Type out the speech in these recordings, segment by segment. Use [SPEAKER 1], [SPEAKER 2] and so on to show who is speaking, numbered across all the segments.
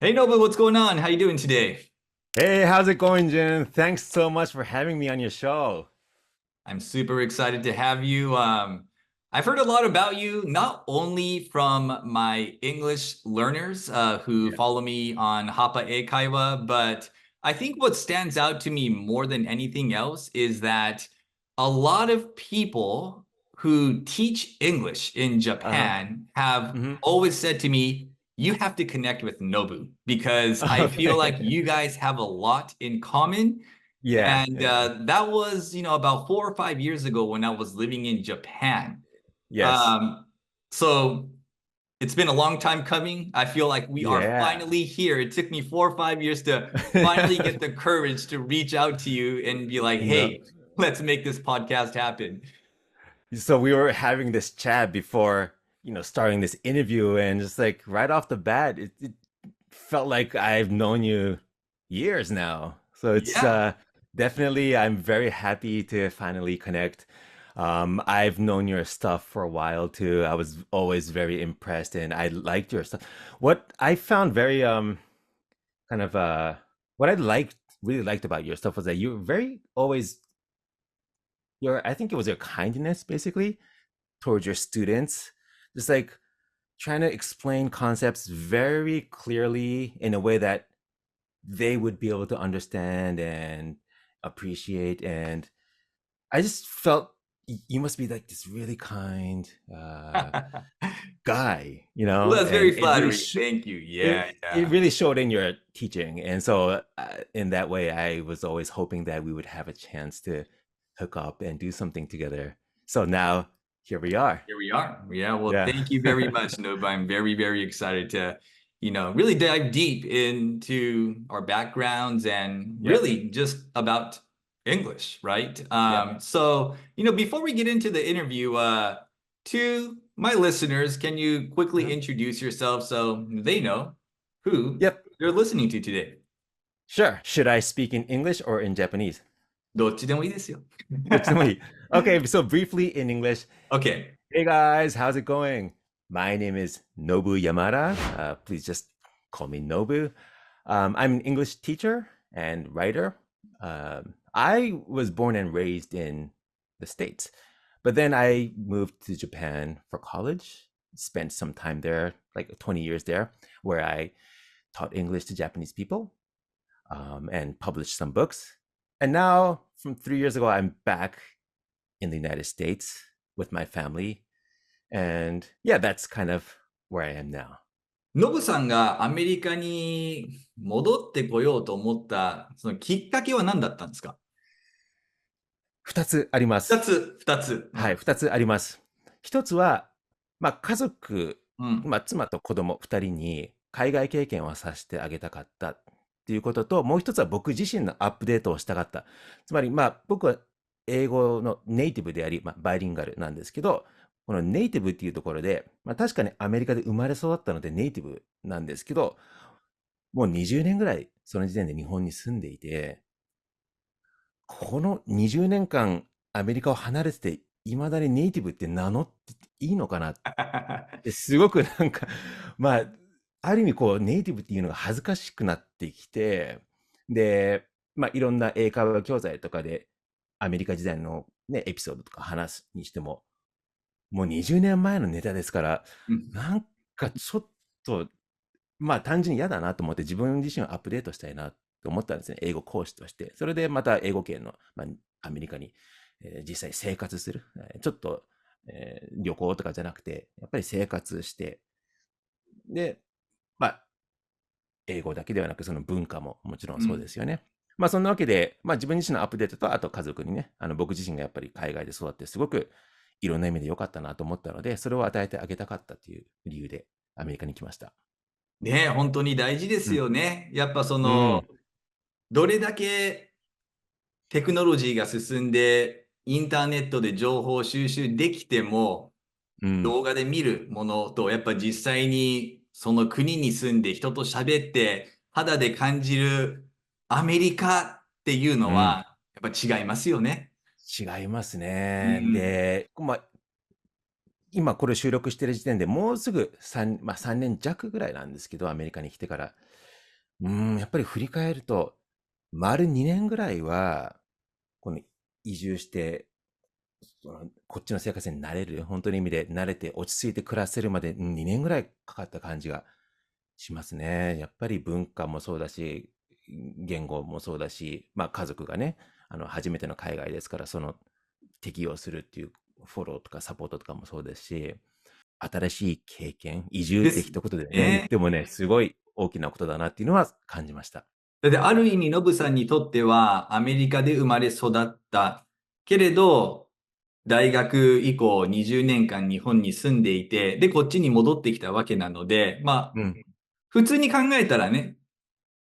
[SPEAKER 1] Hey Nobu, what's going on? How you doing today?
[SPEAKER 2] Hey, how's it going, Jim? Thanks so much for having me on your show.
[SPEAKER 1] I'm super excited to have you. I've heard a lot about you, not only from my English learners who
[SPEAKER 2] Yeah.
[SPEAKER 1] follow me on Hapa英会話, but I think what stands out to me more than anything else is that a lot of people who teach English in
[SPEAKER 2] Uh-huh.
[SPEAKER 1] Japan have
[SPEAKER 2] hmm
[SPEAKER 1] always said to me, you have to connect with Nobu because I feel like
[SPEAKER 2] Okay.
[SPEAKER 1] you guys have a lot in common.
[SPEAKER 2] Yeah,
[SPEAKER 1] And
[SPEAKER 2] yeah.
[SPEAKER 1] that was, about 4 or 5 years ago when I was living in Japan.
[SPEAKER 2] Yes.
[SPEAKER 1] Um, so it's been a long time coming. I feel like we are
[SPEAKER 2] Yeah.
[SPEAKER 1] finally here. It took me 4 or 5 years to finally get the courage to reach out to you and be like,
[SPEAKER 2] No.
[SPEAKER 1] hey, let's make this podcast happen.
[SPEAKER 2] So we were having this chat before, starting this interview, and just like right off the bat, it felt like I've known you years now. So it's
[SPEAKER 1] Yeah.
[SPEAKER 2] definitely, I'm very happy to finally connect. I've known your stuff for a while too. I was always very impressed and I liked your stuff. What I found very kind of what I really liked about your stuff was that you were very always I think it was your kindness basically towards your students. Just like trying to explain concepts very clearly in a way that they would be able to understand and appreciate. And I just felt you must be like this really kind guy,
[SPEAKER 1] Well, that's very
[SPEAKER 2] and
[SPEAKER 1] flattering. Thank you. Yeah,
[SPEAKER 2] it
[SPEAKER 1] yeah.
[SPEAKER 2] really showed in your teaching. And so in that way, I was always hoping that we would have a chance to hook up and do something together. So now here we are.
[SPEAKER 1] Here we are. Yeah, well,
[SPEAKER 2] Yeah.
[SPEAKER 1] thank you very much, Nova. I'm very, very excited to, really dive deep into our backgrounds and
[SPEAKER 2] Yep.
[SPEAKER 1] really just about English, right?
[SPEAKER 2] Yep.
[SPEAKER 1] So, before we get into the interview, to my listeners, can you quickly
[SPEAKER 2] Mhm.
[SPEAKER 1] introduce yourself so they know who
[SPEAKER 2] Yep.
[SPEAKER 1] they're listening to today?
[SPEAKER 2] Sure. Should I speak in English or in Japanese?
[SPEAKER 1] どっちでもいいですよ。
[SPEAKER 2] Okay, so briefly in English.
[SPEAKER 1] Okay.
[SPEAKER 2] Hey guys, how's it going? My name is Nobu Yamada. Please just call me Nobu. I'm an English teacher and writer. I was born and raised in the States, but then I moved to Japan for college, spent some time there, like 20 years there, where I taught English to Japanese people and published some books. And now, from 3 years ago, I'm back in the United States with my family. And yeah, that's kind of where I am now.
[SPEAKER 1] ノブさんがアメリカに戻ってこようと思ったそのきっかけは何だったんですか？2
[SPEAKER 2] つありま
[SPEAKER 1] 2
[SPEAKER 2] す。
[SPEAKER 1] つ、2つ。
[SPEAKER 2] はい、2つあります。1つは、家族、
[SPEAKER 1] うん。
[SPEAKER 2] 妻と子供2人に海外経験をさせてあげたかったっていうことと、もう一つは僕自身のアップデートをしたかった。つまり、僕は英語のネイティブであり、バイリンガルなんですけど、このネイティブっていうところで、確かにアメリカで生まれ育ったのでネイティブなんですけど、もう20年ぐらいその時点で日本に住んでいて、この20年間アメリカを離れてて、いまだにネイティブって名乗っていいのかなってすごくある意味ネイティブっていうのが恥ずかしくなってきて、で、いろんな英会話教材とかでアメリカ時代のね、エピソードとか話すにしても、もう20年前のネタですから、なんかちょっと、単純に嫌だなと思って自分自身をアップデートしたいなと思ったんですね。英語講師として。それでまた英語圏の、アメリカに、実際生活する。ちょっと、旅行とかじゃなくて、やっぱり生活して、で、英語だけではなくその文化ももちろんそうですよね。そんなわけで、自分自身のアップデートと、あと家族にね、僕自身がやっぱり海外で育ってすごくいろんな意味で良かったなと思ったので、それを与えてあげたかったという理由でアメリカに来ました。
[SPEAKER 1] ね、本当に大事ですよね。やっぱどれだけテクノロジーが進んで、インターネットで情報収集できても、動画で見るものと、やっぱ実際にその国に住んで人と喋って、肌で感じるアメリカっていうのは、やっぱ違いますよね。
[SPEAKER 2] 違いますね。で、今これ収録してる時点でもうすぐ3年弱ぐらいなんですけど、アメリカに来てから。やっぱり振り返ると、丸2年ぐらいは、この移住して、こっちの生活に慣れる、本当の意味で慣れて落ち着いて暮らせるまで2年ぐらいかかった感じがしますね。やっぱり文化もそうだし、言語もそうだし、家族がね、初めての海外ですから、その適応するっていうフォローとかサポートとかもそうですし、新しい経験、移住って
[SPEAKER 1] です
[SPEAKER 2] 一言でね、言っ
[SPEAKER 1] ね。
[SPEAKER 2] てもね、すごい大きなことだなっていうのは感じました。
[SPEAKER 1] だってある意味、ノブさんにとってはアメリカで生まれ育ったけれど、大学以降20年間日本に住んでいて、で、こっちに戻ってきたわけなので、
[SPEAKER 2] うん。
[SPEAKER 1] 普通に考えたらね、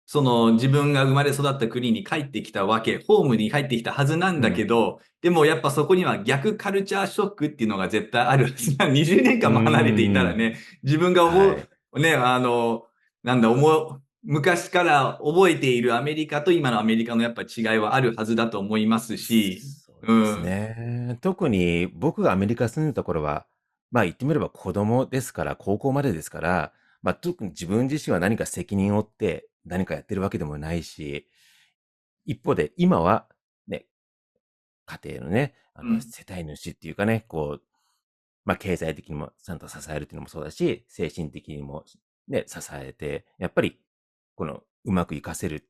[SPEAKER 1] その自分が生まれ育った国に帰ってきたわけ、ホームに帰ってきたはずなんだ
[SPEAKER 2] うん。
[SPEAKER 1] けど、でもやっぱそこには逆カルチャーショックっていうのが絶対あるはずな。20年
[SPEAKER 2] う
[SPEAKER 1] 間も離れていたら
[SPEAKER 2] ん。
[SPEAKER 1] ね、自分が思
[SPEAKER 2] はい。
[SPEAKER 1] う、ね、昔から覚えているアメリカと今のアメリカのやっぱ違いはあるはずだと思いますし、
[SPEAKER 2] そうです
[SPEAKER 1] うん、
[SPEAKER 2] ね。特に僕がアメリカ住んでた頃は、言ってみれば子供ですから、高校までですから、特に自分自身は何か責任を負って何かやってるわけでもないし、一方で今はね、家庭のね、
[SPEAKER 1] うん、
[SPEAKER 2] 世帯主っていうかね、経済的にもちゃんと支えるっていうのもそうだし、精神的にもね、支えて、やっぱり、うまくいかせる、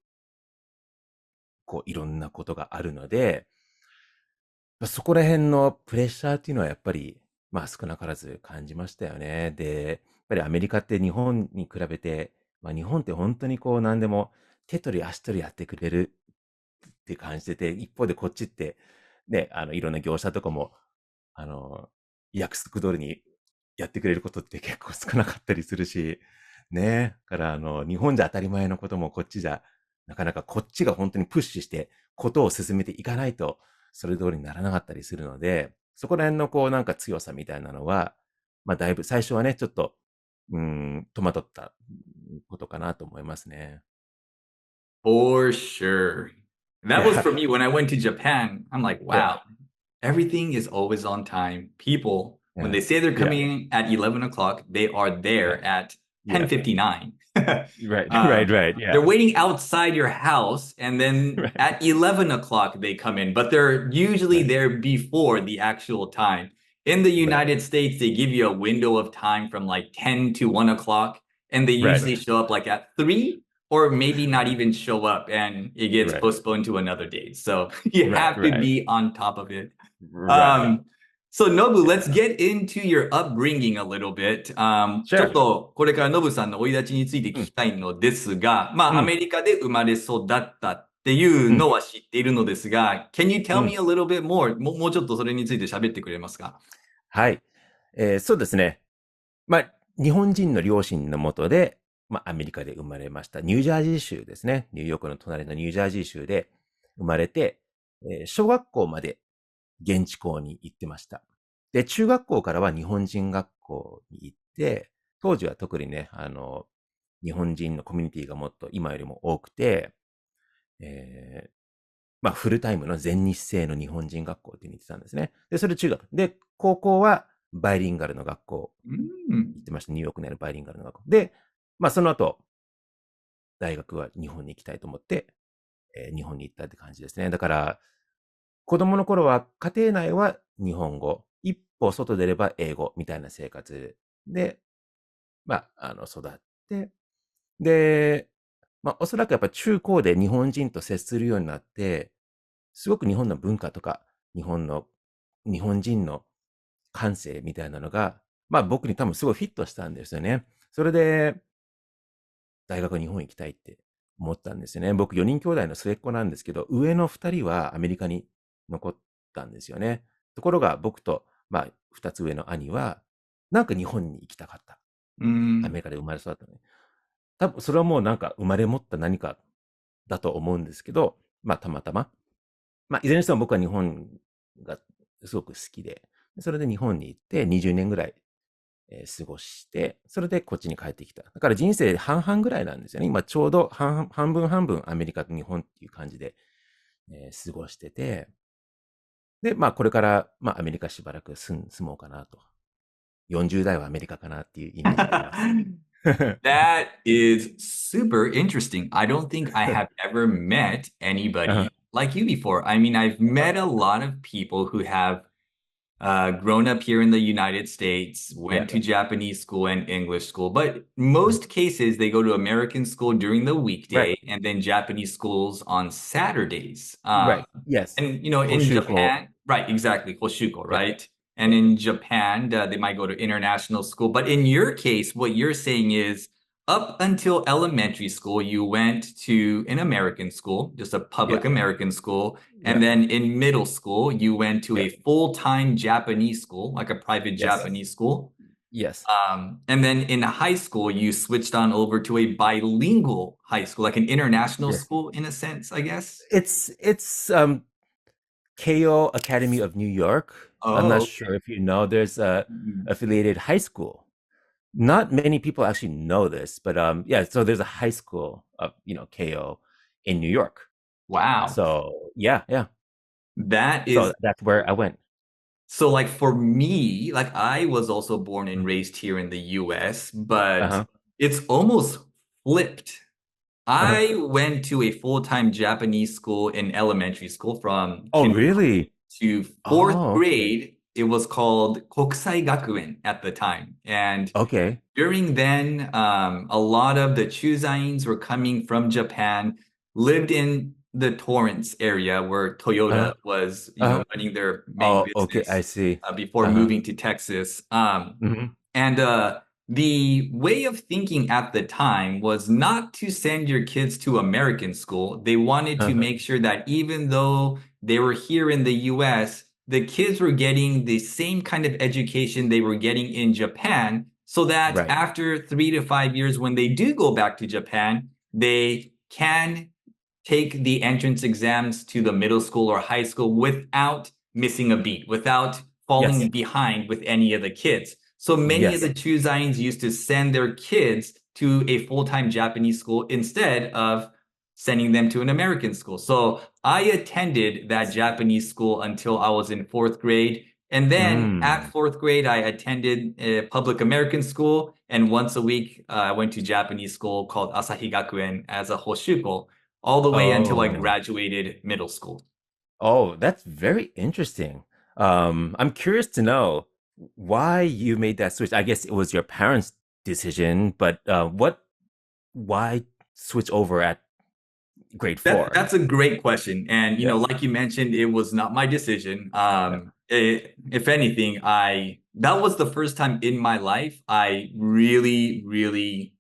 [SPEAKER 2] いろんなことがあるので、そこら辺のプレッシャーっていうのはやっぱり、少なからず感じましたよね。で、やっぱりアメリカって日本に比べて、日本って本当に何でも手取り足取りやってくれるって感じてて、一方でこっちって、ね、いろんな業者とかも、あの、約束通りにやってくれることって結構少なかったりするし、ね。だから、日本じゃ当たり前のこともこっちじゃ、なかなかこっちが本当にプッシュして、ことを進めていかないと、それ通りにならなかったりするので、そこら辺のなんか強さみたいなのは、だいぶ最初はね、ちょっと、戸惑ったことかなと思いますね。
[SPEAKER 1] for sure. That was
[SPEAKER 2] Yeah,
[SPEAKER 1] for me when I went to Japan. I'm like,
[SPEAKER 2] yeah,
[SPEAKER 1] wow, everything is always on time. People, when
[SPEAKER 2] yeah,
[SPEAKER 1] they say they're
[SPEAKER 2] yeah,
[SPEAKER 1] coming at 11 o'clock, they are
[SPEAKER 2] yeah,
[SPEAKER 1] there at
[SPEAKER 2] yeah.
[SPEAKER 1] 10:59.
[SPEAKER 2] Right, right, right,
[SPEAKER 1] They're
[SPEAKER 2] yeah.
[SPEAKER 1] waiting outside your house, and then
[SPEAKER 2] Right,
[SPEAKER 1] at 11 o'clock they come in, but they're usually
[SPEAKER 2] right,
[SPEAKER 1] there before the actual time. In the
[SPEAKER 2] right,
[SPEAKER 1] United States, they give you a window of time from like 10 to 1 o'clock, and they
[SPEAKER 2] right,
[SPEAKER 1] usually show up like at 3 or maybe not even show up, and it gets
[SPEAKER 2] right,
[SPEAKER 1] postponed to another date. So you
[SPEAKER 2] right,
[SPEAKER 1] have to
[SPEAKER 2] right,
[SPEAKER 1] be on top of it.
[SPEAKER 2] right.
[SPEAKER 1] Um, so Nobu, let's
[SPEAKER 2] Yeah.
[SPEAKER 1] get into your upbringing a little bit. ちょっ
[SPEAKER 2] Sure.
[SPEAKER 1] とこれからノブさんの生い立ちについて聞
[SPEAKER 2] うん、
[SPEAKER 1] きたいのですが、ア
[SPEAKER 2] うん、
[SPEAKER 1] メリカで生まれ育ったっていう
[SPEAKER 2] うん、
[SPEAKER 1] のは知っているのですが、Can you
[SPEAKER 2] う
[SPEAKER 1] tell me
[SPEAKER 2] ん。
[SPEAKER 1] a little bit more? もうちょっとそれについて喋ってくれますか？
[SPEAKER 2] はい。そうですね。日本人の両親のもとで、アメリカで生まれました。ニュージャージー州ですね。ニューヨークの隣のニュージャージー州で生まれて、小学校まで現地校に行ってました。で、中学校からは日本人学校に行って、当時は特にね、日本人のコミュニティがもっと今よりも多くて、えーフルタイムの全日制の日本人学校っていうのに行ってたんですね。で、それ中学。で、高校はバイリンガルの学校
[SPEAKER 1] うん。
[SPEAKER 2] 行ってました。ニューヨークにあるバイリンガルの学校。で、その後、大学は日本に行きたいと思って、日本に行ったって感じですね。だから、子供の頃は家庭内は日本語、一歩外出れば英語みたいな生活で、育って、で、おそらくやっぱ中高で日本人と接するようになって、すごく日本の文化とか、日本人の感性みたいなのが、僕に多分すごいフィットしたんですよね。それで、大学日本行きたいって思ったんですよね。僕4人兄弟の末っ子なんですけど、上の2人はアメリカに残ったんですよね。ところが僕と、2つ上の兄は、なんか日本に行きたかった。
[SPEAKER 1] うん。
[SPEAKER 2] アメリカで生まれ育ったのに。多分それはもうなんか生まれ持った何かだと思うんですけど、たまたま。いずれにしても僕は日本がすごく好きで、それで日本に行って20年ぐらい、過ごして、それでこっちに帰ってきた。だから人生半々ぐらいなんですよね。今ちょうど半分半分アメリカと日本っていう感じで、過ごしてて、で、これから、アメリカしばらく住もうかなと。40代はアメリカかなっていうイメージがあります。
[SPEAKER 1] That is super interesting. I don't think I have ever met anybody like you before. I mean, I've met a lot of people who have grown up here in the United States, went to Japanese school and English school, but most cases they go to American school during the weekday and then Japanese schools on Saturdays.
[SPEAKER 2] Yes.
[SPEAKER 1] And you know, in
[SPEAKER 2] Hoshuko.
[SPEAKER 1] Japan, right, exactly, Hoshuko, right? And in Japan, they might go to international school. But in your case, what you're saying is up until elementary school, you went to an American school, just a public American school. And then in middle school, you went to a full-time Japanese school, like a private Japanese school.
[SPEAKER 2] Yes.
[SPEAKER 1] And then in high school, you switched on over to a bilingual high school, like an international school in a sense, I guess.
[SPEAKER 2] It's Keio Academy of New York. I'm not sure if you know. There's a affiliated high school. Not many people actually know this, but so there's a high school of Keio in New York.
[SPEAKER 1] Wow.
[SPEAKER 2] So yeah.
[SPEAKER 1] So
[SPEAKER 2] that's where I went.
[SPEAKER 1] So like for me, like I was also born and raised here in the US, but it's almost flipped. I went to a full-time Japanese school in elementary school from
[SPEAKER 2] really?
[SPEAKER 1] to fourth grade. It was called Kokusai Gakuen at the time. And during then, a lot of the Chuzains were coming from Japan, lived in the Torrance area where Toyota was running their main business.
[SPEAKER 2] I see.
[SPEAKER 1] Before moving to Texas. And the way of thinking at the time was not to send your kids to American school. They wanted to make sure that even though they were here in the US, the kids were getting the same kind of education they were getting in Japan, so that after 3 to 5 years, when they do go back to Japan, they can take the entrance exams to the middle school or high school without missing a beat, without falling behind with any of the kids. So many of the Chuzains used to send their kids to a full-time Japanese school instead of sending them to an American school. So I attended that Japanese school until I was in fourth grade. And then at fourth grade, I attended a public American school. And once a week, I went to Japanese school called Asahi Gakuen as a Hoshuko, all the way until I graduated middle school.
[SPEAKER 2] Oh, that's very interesting. I'm curious to know why you made that switch. I guess it was your parents' decision, but why switch over at grade 4?
[SPEAKER 1] That's a great question. And, you know, like you mentioned, it was not my decision. If anything, that was the first time in my life I really, really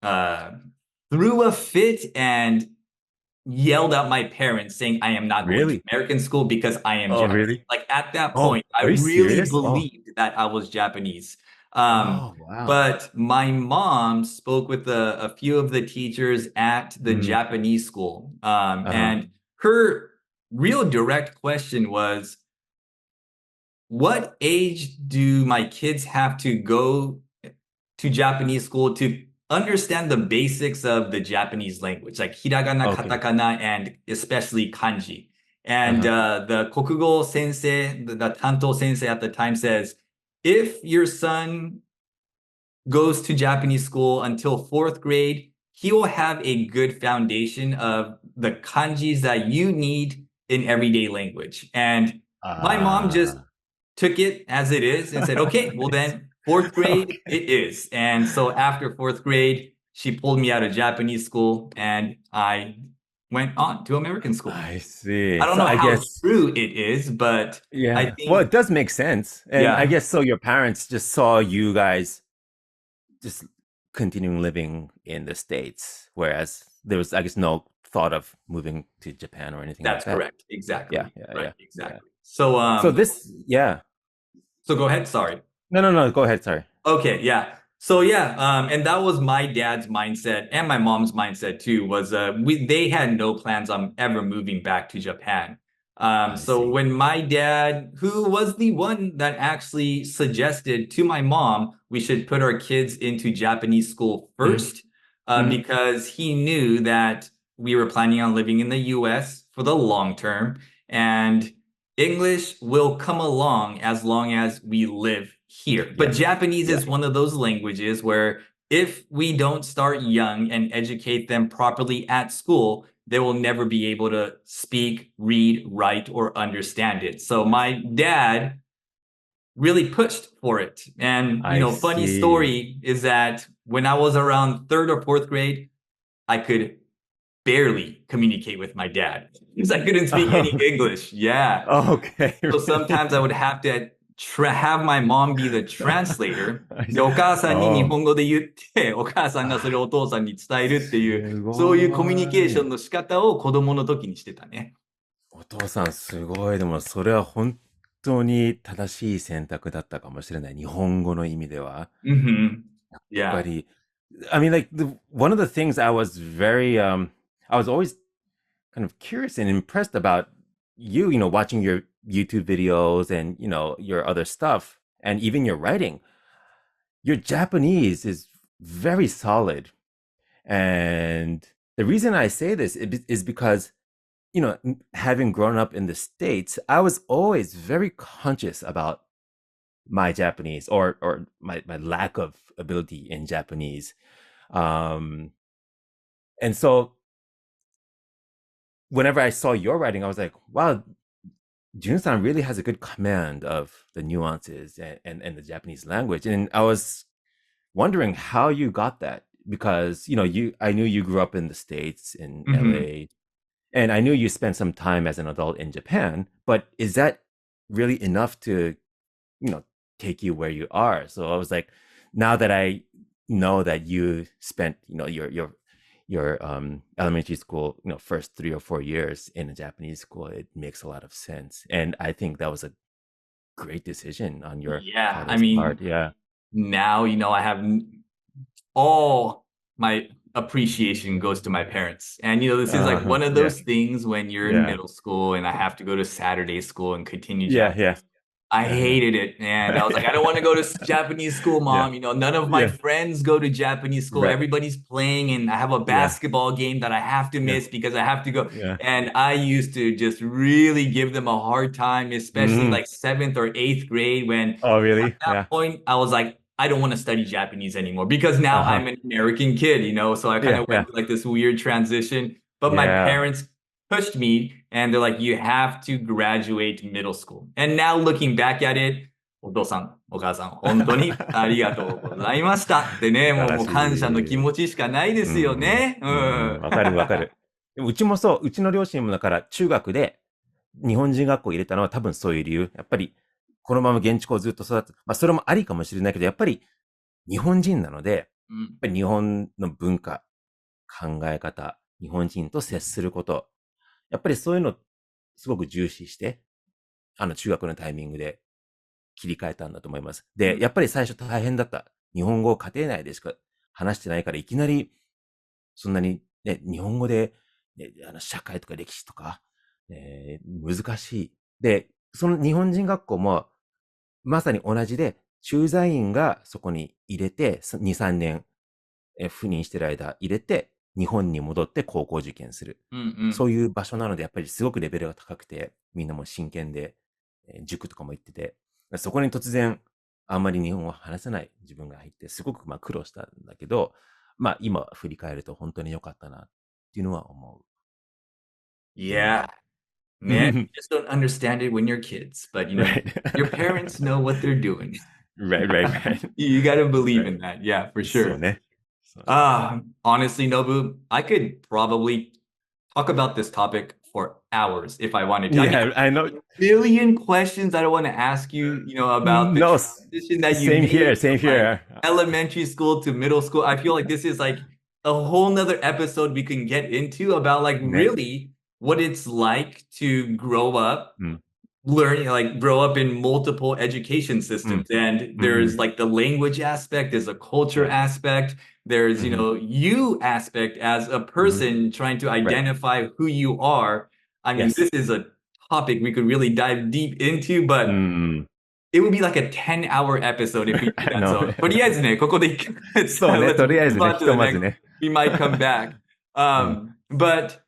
[SPEAKER 1] threw a fit and yelled at my parents saying I am not going to American school because I am Japanese.
[SPEAKER 2] Really?
[SPEAKER 1] Like at that point, I really believed that I was Japanese. But my mom spoke with a few of the teachers at the Japanese school. And her real direct question was, what age do my kids have to go to Japanese school to understand the basics of the Japanese language, like hiragana, katakana, and especially kanji? And the kokugo sensei, the tanto sensei at the time says, if your son goes to Japanese school until fourth grade, he will have a good foundation of the kanjis that you need in everyday language. And my mom just took it as it is and said, okay, well then fourth grade it is. And so after fourth grade, she pulled me out of Japanese school and I went on to American school.
[SPEAKER 2] I see.
[SPEAKER 1] I don't know how true it is, but I think...
[SPEAKER 2] Well, it does make sense. And I guess so your parents just saw you guys just continuing living in the States, whereas there was, I guess, no thought of moving to Japan or anything like that.
[SPEAKER 1] That's correct. Exactly. Exactly.
[SPEAKER 2] Yeah.
[SPEAKER 1] So
[SPEAKER 2] So
[SPEAKER 1] go ahead. Sorry.
[SPEAKER 2] No. Go ahead. Sorry.
[SPEAKER 1] Okay. Yeah. So and that was my dad's mindset and my mom's mindset too, was they had no plans on ever moving back to Japan. So when my dad, who was the one that actually suggested to my mom, we should put our kids into Japanese school first, because he knew that we were planning on living in the US for the long term, and English will come along as long as we live here. But Japanese is one of those languages where if we don't start young and educate them properly at school, they will never be able to speak, read, write, or understand it. So my dad really pushed for it. And, funny story is that when I was around third or fourth grade, I could barely communicate with my dad because I couldn't speak any English. Yeah.
[SPEAKER 2] Okay.
[SPEAKER 1] So sometimes I would have to have my mom be the translator. で、お母さんに日本語で言って、お母さんがそれをお父さんに伝えるっていう、そういうコミュニケーションの仕方を子供の時にしてたね。
[SPEAKER 2] お父さんすごい。でもそれは本当に正しい選択だったかもしれない。日本語の意味では。
[SPEAKER 1] Mm-hmm.
[SPEAKER 2] やっぱり、I mean, like, one of the things I was I was always kind of curious and impressed about you, watching your YouTube videos and, your other stuff and even your writing. Your Japanese is very solid. And the reason I say this is because, having grown up in the States, I was always very conscious about my Japanese or my lack of ability in Japanese. And so whenever I saw your writing, I was like, wow, Jun-san really has a good command of the nuances and the Japanese language. And I was wondering how you got that because, I knew you grew up in the States, in LA, and I knew you spent some time as an adult in Japan, but is that really enough to, take you where you are? So I was like, now that I know that you spent, your elementary school, first 3 or 4 years in a Japanese school, it makes a lot of sense. And I think that was a great decision on your part. Yeah.
[SPEAKER 1] Now, I have all my appreciation goes to my parents. And, this is like one of those things when you're in middle school and I have to go to Saturday school and continue Japanese. I hated it. And I was like, I don't want to go to Japanese school, Mom. None of my friends go to Japanese school. Everybody's playing and I have a basketball game that I have to miss because I have to go. And I used to just really give them a hard time, especially like 7th or 8th grade when at that point I was like, I don't want to study Japanese anymore because now I'm an American kid, so I kind of went through like this weird transition. But my parents pushed me and they're like, you have to graduate middle school. And now looking back at it, お父さん、お母さん、本当にありがとうございましたってね、もう感謝の気持ちしかないですよね。
[SPEAKER 2] わかるわかる。でもうちもそう、うちの両親もだから中学で日本人学校入れたのは多分そういう理由。やっぱりこのまま現地校ずっと育つ。それもありかもしれないけど、やっぱり日本人なので、やっぱり日本の文化、考え方、日本人と接すること、やっぱりそういうのすごく重視して、中学のタイミングで切り替えたんだと思います。で、やっぱり最初大変だった。日本語を家庭内でしか話してないから、いきなりそんなに、ね、日本語で、ね、社会とか歴史とか、難しい。で、その日本人学校もまさに同じで、駐在員がそこに入れて、2、3年、赴任してる間入れて、日本に戻って高校受験する。そういう場所なので、やっぱりすごくレベルが高くて、みんなも真剣で、塾とかも行ってて、そこに突然、あんまり日本語を話せない自分が入って、すごく苦労したんだけど、今振り返ると本当に良かったなっていうのは思う。
[SPEAKER 1] Yeah. Man, you just don't understand it when you're kids, but your parents know what they're doing.
[SPEAKER 2] Right.
[SPEAKER 1] You got to believe in that. Yeah, for sure. Honestly, Nobu, I could probably talk about this topic for hours if I wanted to.
[SPEAKER 2] I know.
[SPEAKER 1] A million questions I don't want to ask you, about the transition that you made.
[SPEAKER 2] Same here.
[SPEAKER 1] Elementary school to middle school. I feel like this is like a whole nother episode we can get into about really what it's like to grow up, grow up in multiple education systems. And there's like the language aspect, there's a culture aspect, there's, you aspect as a person trying to identify who you are. I mean, this is a topic we could really dive deep into, but it would be like a 10-hour episode if we did that. So, とりあえずね、ここで一回
[SPEAKER 2] そうね、とりあえずね、ひとまずね。
[SPEAKER 1] We might come back. But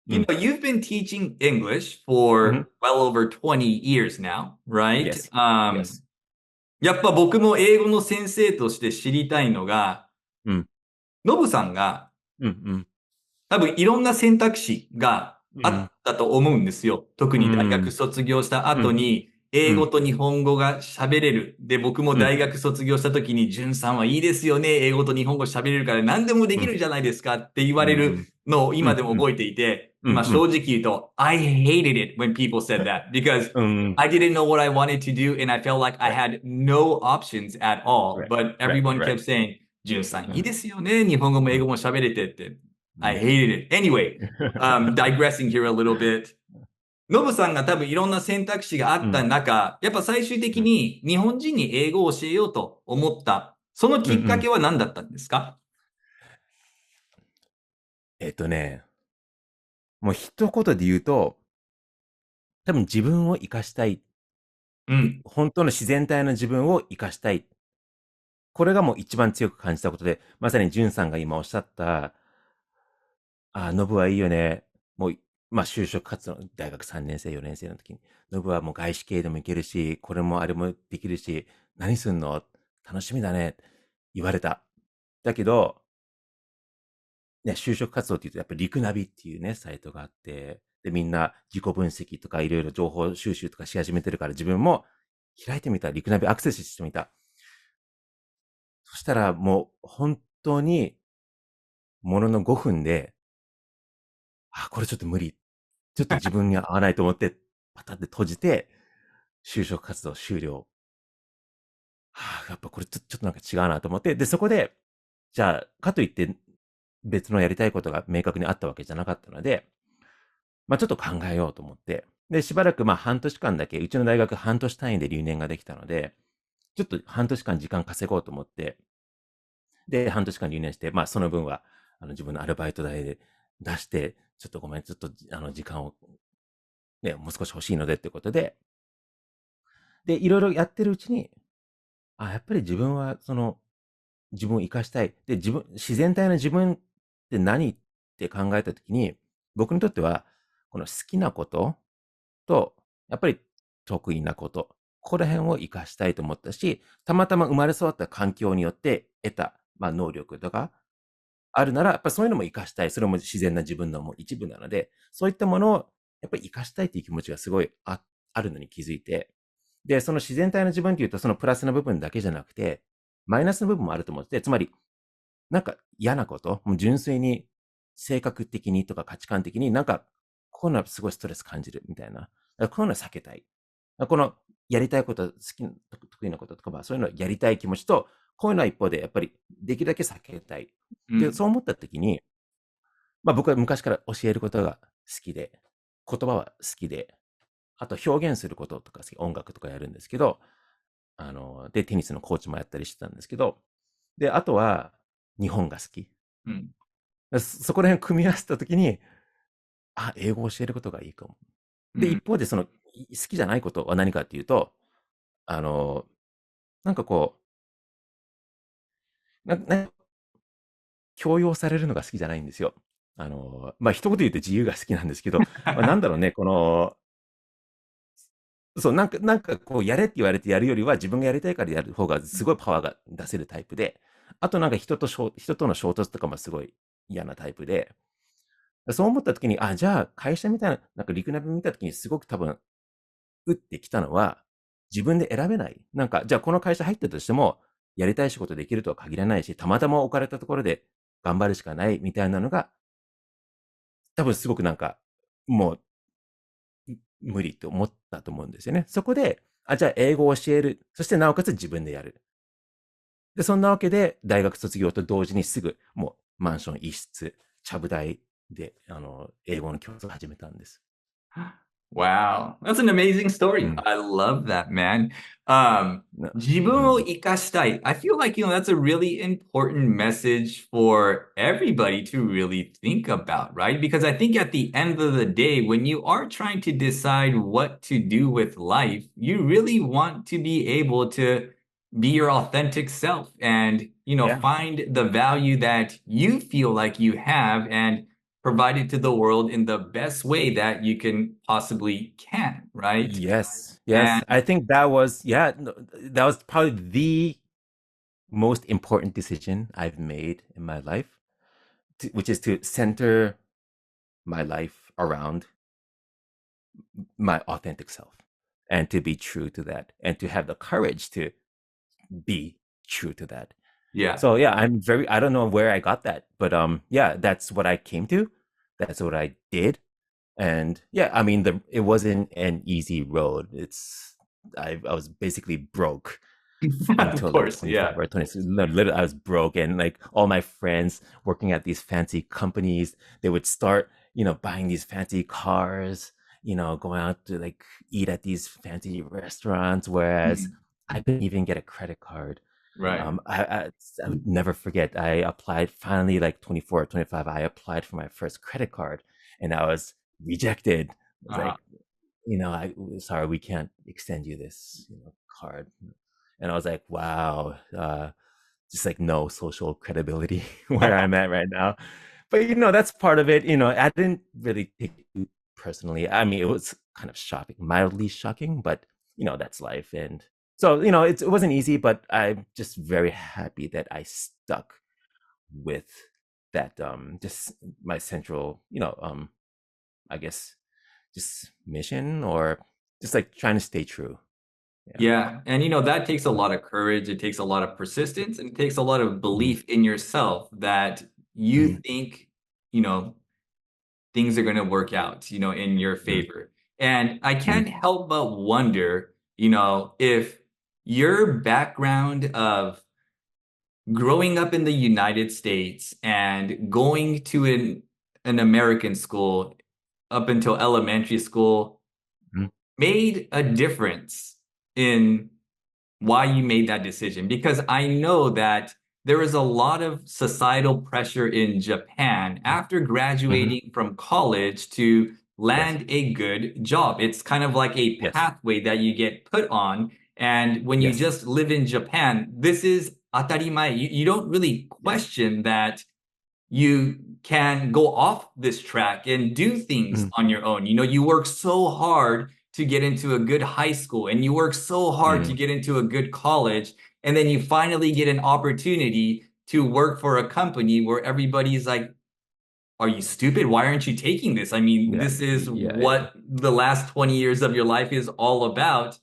[SPEAKER 1] you've been teaching English for well over 20 years now, right?
[SPEAKER 2] Yes.
[SPEAKER 1] やっぱ僕も英語の先生として知りたいのが、
[SPEAKER 2] うん。
[SPEAKER 1] ノブさんが
[SPEAKER 2] うん。
[SPEAKER 1] 多分いろんな選択肢があっ
[SPEAKER 2] うん。
[SPEAKER 1] たと思うんですよ。特
[SPEAKER 2] う
[SPEAKER 1] に大学
[SPEAKER 2] ん。
[SPEAKER 1] 卒業した
[SPEAKER 2] うん。
[SPEAKER 1] 後に英語
[SPEAKER 2] うん。
[SPEAKER 1] と日本語が喋れる。で、僕も
[SPEAKER 2] うん。
[SPEAKER 1] 大学卒業した時に、じゅんさんはいいですよね。英語と日本語喋れるから何でもで
[SPEAKER 2] うん。
[SPEAKER 1] きるじゃないですかって言
[SPEAKER 2] うん。
[SPEAKER 1] われるのを
[SPEAKER 2] うん。
[SPEAKER 1] 今でも覚えていて、
[SPEAKER 2] うん。
[SPEAKER 1] まあ正直言うと、I hated it when people said that because
[SPEAKER 2] うん。
[SPEAKER 1] I didn't know what I wanted to do and I felt like I
[SPEAKER 2] Right.
[SPEAKER 1] had no options at all.
[SPEAKER 2] Right.
[SPEAKER 1] But
[SPEAKER 2] Right.
[SPEAKER 1] everyone
[SPEAKER 2] Right.
[SPEAKER 1] kept saying, じゅんさんいい
[SPEAKER 2] うん。
[SPEAKER 1] ですよね。日本語も
[SPEAKER 2] うん。
[SPEAKER 1] 英語も喋れてって。
[SPEAKER 2] う
[SPEAKER 1] I
[SPEAKER 2] ん。
[SPEAKER 1] hated it. Anyway, digressing here a little bit. ノブさんが多分いろんな選択肢があった
[SPEAKER 2] うん。
[SPEAKER 1] 中、やっぱ最終的
[SPEAKER 2] うん。
[SPEAKER 1] に日本人に英語を教えようと思った。その
[SPEAKER 2] うん。
[SPEAKER 1] きっかけは何だったんですか？
[SPEAKER 2] ね、もう一言で言うと、多分自分を生かしたい。で、
[SPEAKER 1] うん。
[SPEAKER 2] 本当の自然体の自分を生かしたい。これがもう一番強く感じたことで、まさにジュンさんが今おっしゃった、ノブはいいよね。もう、まあ、就職活動、大学3年生、4年生の時に、ノブはもう外資系でも行けるし、これもあれもできるし、何すんの楽しみだね。言われた。だけど、ね、就職活動って言うと、やっぱりリクナビっていうね、サイトがあって、で、みんな自己分析とかいろいろ情報収集とかし始めてるから、自分も開いてみた。リクナビアクセスしてみた。そしたらもう本当に、ものの5分で、これちょっと無理。ちょっと自分に合わないと思って、パタって閉じて、就職活動終了。やっぱこれちょっとなんか違うなと思って、で、そこで、じゃあ、かといって別のやりたいことが明確にあったわけじゃなかったので、まあちょっと考えようと思って、で、しばらくまあ半年間だけ、うちの大学半年単位で留年ができたので、ちょっと半年間時間稼ごうと思って、で、半年間留年して、まあその分は、自分のアルバイト代で出して、ちょっとごめん、ちょっと、時間をね、もう少し欲しいのでってことで、で、いろいろやってるうちに、やっぱり自分は、自分を生かしたい。で、自然体の自分って何って考えたときに、僕にとっては、この好きなことと、やっぱり得意なこと、ここら辺を生かしたいと思ったし、たまたま生まれ育った環境によって得た、まあ、能力とかあるなら、やっぱりそういうのも生かしたい。それも自然な自分のもう一部なので、そういったものをやっぱり生かしたいっていう気持ちがすごいあるのに気づいて、で、その自然体の自分っていうと、そのプラスの部分だけじゃなくて、マイナスの部分もあると思ってて、つまり、なんか嫌なこと、もう純粋に性格的にとか価値観的になんか、こういうのはすごいストレス感じるみたいな。こういうのは避けたい。このやりたいこと、得意なこととか、そういうのをやりたい気持ちと、こういうのは一方でやっぱりできるだけ避けたい。で、
[SPEAKER 1] うん。
[SPEAKER 2] そう思った時に、まあ僕は昔から教えることが好きで、言葉は好きで、あと表現することとか好き、音楽とかやるんですけど、で、テニスのコーチもやったりしてたんですけど、で、あとは日本が好き。
[SPEAKER 1] うん。
[SPEAKER 2] そこら辺組み合わせたときに、英語を教えることがいいかも。で、
[SPEAKER 1] うん。
[SPEAKER 2] 一方で好きじゃないことは何かっていうと、あの、なんかこ強要されるのが好きじゃないんですよ。まあ、一言で言うと自由が好きなんですけど、なんだろうね、そう、なんかこう、やれって言われてやるよりは、自分がやりたいからやる方がすごいパワーが出せるタイプで、あとなんか人との衝突とかもすごい嫌なタイプで、そう思った時に、じゃあ会社みたいな、なんかリクナビ見た時にすごく多分、打ってきたのは、自分で選べない。なんか、じゃあこの会社入ったとしても、やりたい仕事できるとは限らないし、たまたま置かれたところで頑張るしかないみたいなのが、多分すごくなんか、もう無理と思ったと思うんですよね。そこで、じゃあ英語を教える。そしてなおかつ自分でやる。で、そんなわけで、大学卒業と同時にすぐ、もうマンション一室、ちゃぶ台で、英語の教室を始めたんです。
[SPEAKER 1] Wow, that's an amazing
[SPEAKER 2] う
[SPEAKER 1] story.
[SPEAKER 2] ん。
[SPEAKER 1] I love that, man. Um, 自分を
[SPEAKER 2] うん。
[SPEAKER 1] 生かしたい. I feel like, that's a really important message for everybody to really think about, right? Because I think at the end of the day, when you are trying to decide what to do with life, you really want to be able to be your authentic self and,
[SPEAKER 2] Yeah.
[SPEAKER 1] find the value that you feel like you have and provide it to the world in the best way that you can, right?
[SPEAKER 2] Yes.
[SPEAKER 1] And
[SPEAKER 2] Yes. I think that was, yeah, no, that was probably the most important decision I've made in my life, which is to center my life around my authentic self and to be true to that and to have the courage to be true to that.
[SPEAKER 1] Yeah.
[SPEAKER 2] So yeah, I don't know where I got that, but yeah, that's what I came to. That's what I did. And yeah, I mean, it wasn't an easy road. I was basically broke until
[SPEAKER 1] Of course,
[SPEAKER 2] 25
[SPEAKER 1] yeah.
[SPEAKER 2] or 26. Literally, I was broke, and like all my friends working at these fancy companies, they would start, buying these fancy cars, going out to like eat at these fancy restaurants, whereas I couldn't even get a credit card.
[SPEAKER 1] Right.
[SPEAKER 2] I would never forget. I applied finally, like 24 or 25. I applied for my first credit card, and I was rejected. I was like, sorry, we can't extend you this, card. And I was like, wow, just like no social credibility where I'm at right now. But that's part of it. I didn't really take it personally. I mean, it was kind of shocking, mildly shocking, but that's life. And so, it wasn't easy, but I'm just very happy that I stuck with that, just my central, I guess, just mission, or just like trying to stay true.
[SPEAKER 1] Yeah. And that takes a lot of courage. It takes a lot of persistence, and it takes a lot of belief in yourself that you think, things are going to work out, in your favor. And I can't help but wonder, if your background of growing up in the United States and going to an American school up until elementary school made a difference in why you made that decision. Because I know that there is a lot of societal pressure in Japan after graduating from college to land a good job. It's kind of like a pathway that you get put on. And when you just live in Japan, this is atarimae. You don't really question that you can go off this track and do things on your own. You work so hard to get into a good high school, and you work so hard to get into a good college, and then you finally get an opportunity to work for a company where everybody's like, are you stupid? Why aren't you taking this? I mean, this is what the last 20 years of your life is all about.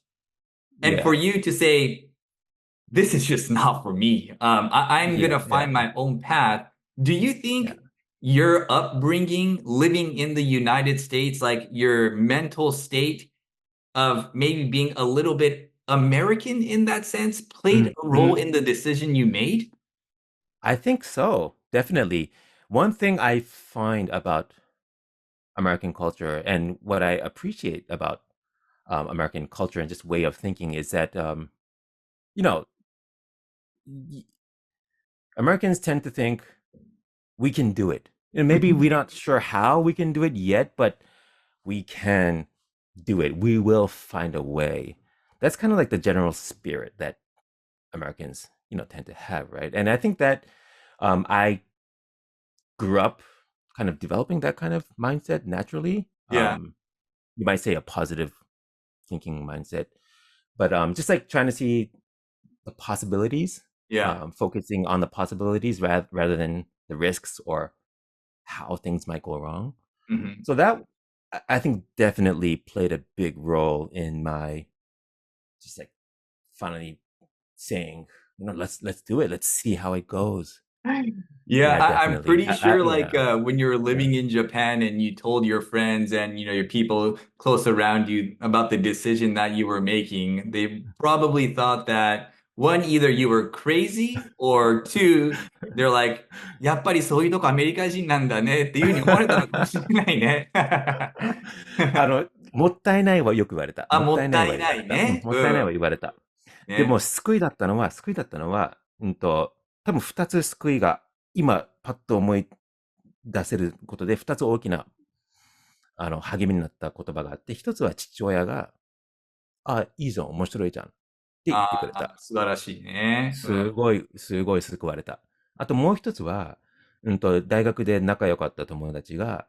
[SPEAKER 1] And for you to say, this is just not for me. I'm going to find my own path. Do you think your upbringing, living in the United States, like your mental state of maybe being a little bit American in that sense, played a role in the decision you made?
[SPEAKER 2] I think so, definitely. One thing I find about American culture, and what I appreciate about American culture and just way of thinking, is that, Americans tend to think we can do it. And maybe we're not sure how we can do it yet, but we can do it. We will find a way. That's kind of like the general spirit that Americans, tend to have, right? And I think that I grew up kind of developing that kind of mindset naturally. You might say a positive thinking mindset, but just like trying to see the possibilities, focusing on the possibilities rather than the risks or how things might go wrong. So that, I think, definitely played a big role in my just like finally saying, let's do it. Let's see how it goes.
[SPEAKER 1] I'm pretty sure when you were living in Japan and you told your friends and your people close around you about the decision that you were making, they probably thought that, one, either you were crazy, or two, they're like, やっぱりそういうとこアメリカ人なんだねっていうふうに思われたのかもしれないね。
[SPEAKER 2] もったいないはよく言われた。
[SPEAKER 1] もったいないね。
[SPEAKER 2] もったいないは言われた。でも救いだったのは、多分2つ救いが今パッと思い出せることで、2つ大きな励みになった言葉があって、1つは父親が、いいぞ、面白いじゃんって言ってくれた。
[SPEAKER 1] 素晴らしいね。
[SPEAKER 2] すごい救われた。あともう1つは、大学で仲良かった友達が、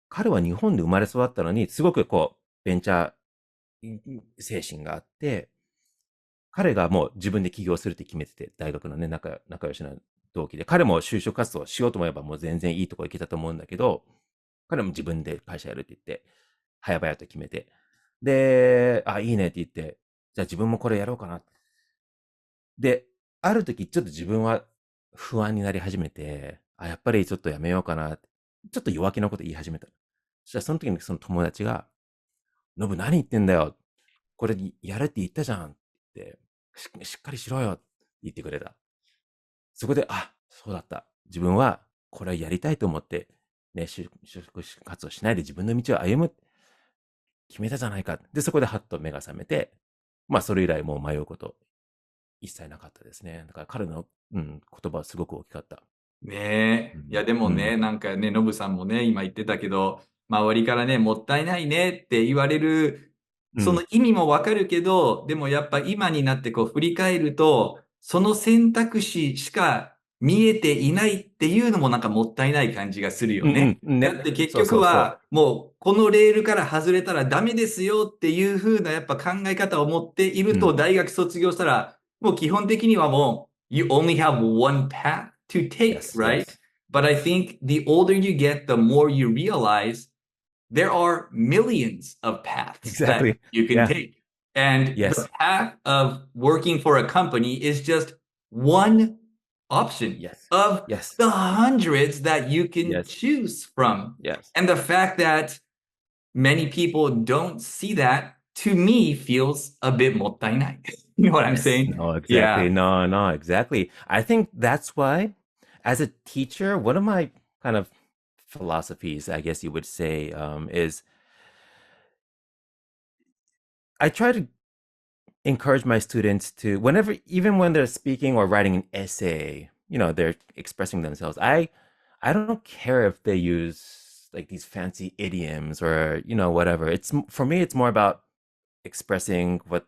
[SPEAKER 2] 彼は日本で生まれ育ったのに、すごくベンチャー精神があって、彼がもう自分で起業するって決めてて、大学のね、仲良しな同期で、彼も就職活動しようと思えばもう全然いいとこ行けたと思うんだけど、彼も自分で会社やるって言って、早々と決めて。で、いいねって言って、じゃあ自分もこれやろうかな。で、ある時ちょっと自分は不安になり始めて、やっぱりちょっとやめようかなって。ちょっと弱気なこと言い始めた。そしたらその時にその友達が、ノブ何言ってんだよ。これやるって言ったじゃんってしっかりしろよって言ってくれた。そこで、そうだった。自分はこれやりたいと思って、ね、就職活動しないで自分の道を歩む決めたじゃないか。で、そこでハッと目が覚めて、それ以来もう迷うこと一切なかったですね。だから彼の、言葉はすごく大きかった。
[SPEAKER 1] ねえ。いや、でもね、なんかね、ノブさんもね、今言ってたけど、周りからね、もったいないねって言われる、その意味もわかるけど、でもやっぱ今になってこう振り返ると、その選択肢しか見えていないっていうのもなんかもったいない感じがするよね。だって結局は、もうこのレールから外れたらダメですよっていう風なやっぱ考え方を持っていると、大学卒業したら、もう基本的にはもう、You only have one path to take, right? But I think the older you get, the more you realize there are millions of paths that you can take. And the path of working for a company is just one option of the hundreds that you can choose from. And the fact that many people don't see that, to me, feels a bit もったいない. You know what I'm saying?
[SPEAKER 2] No, exactly. No, exactly. I think that's why, as a teacher, one of my kind of philosophies, I guess you would say, is I try to encourage my students to, even when they're speaking or writing an essay, they're expressing themselves. I don't care if they use like these fancy idioms or, whatever. For me, it's more about expressing what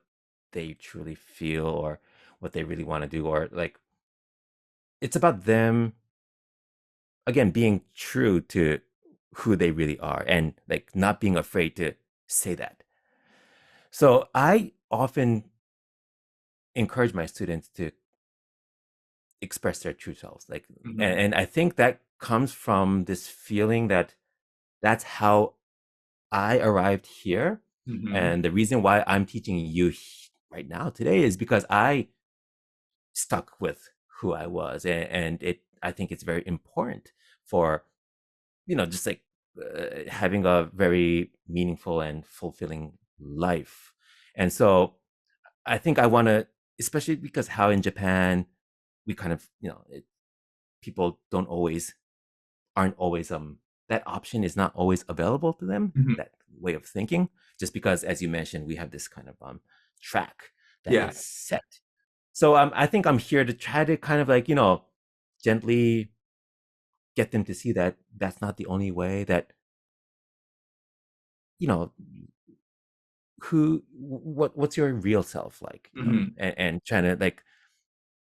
[SPEAKER 2] they truly feel or what they really want to do, or like it's about them again being true to who they really are and like not being afraid to say that. So I often encourage my students to express their true selves, like and I think that comes from this feeling that that's how I arrived here. And the reason why I'm teaching you right now today is because I stuck with who I was, and I think it's very important for just like having a very meaningful and fulfilling life. And so I think I want to, especially because how in Japan we kind of people aren't always that option is not always available to them, that way of thinking, just because, as you mentioned, we have this kind of track that is set. So I think I'm here to try to kind of like, gently get them to see that that's not the only way, that, what's your real self like, and trying to like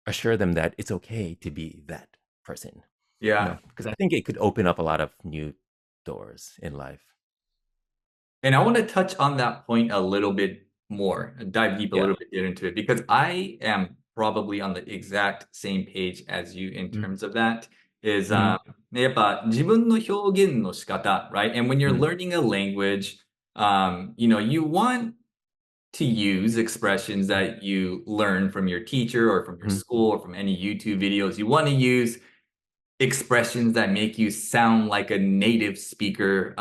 [SPEAKER 2] assure them that it's okay to be that person. Because I think it could open up a lot of new doors in life.
[SPEAKER 1] And I want to touch on that point a little bit more, dive deep a little bit into it, because I am probably on the exact same page as you in terms of that. Is やっぱ自分の表現の仕方, right? And when you're learning a language, you want to use expressions that you learn from your teacher or from your school or from any YouTube videos. You want to use expressions that make you sound like a native speaker.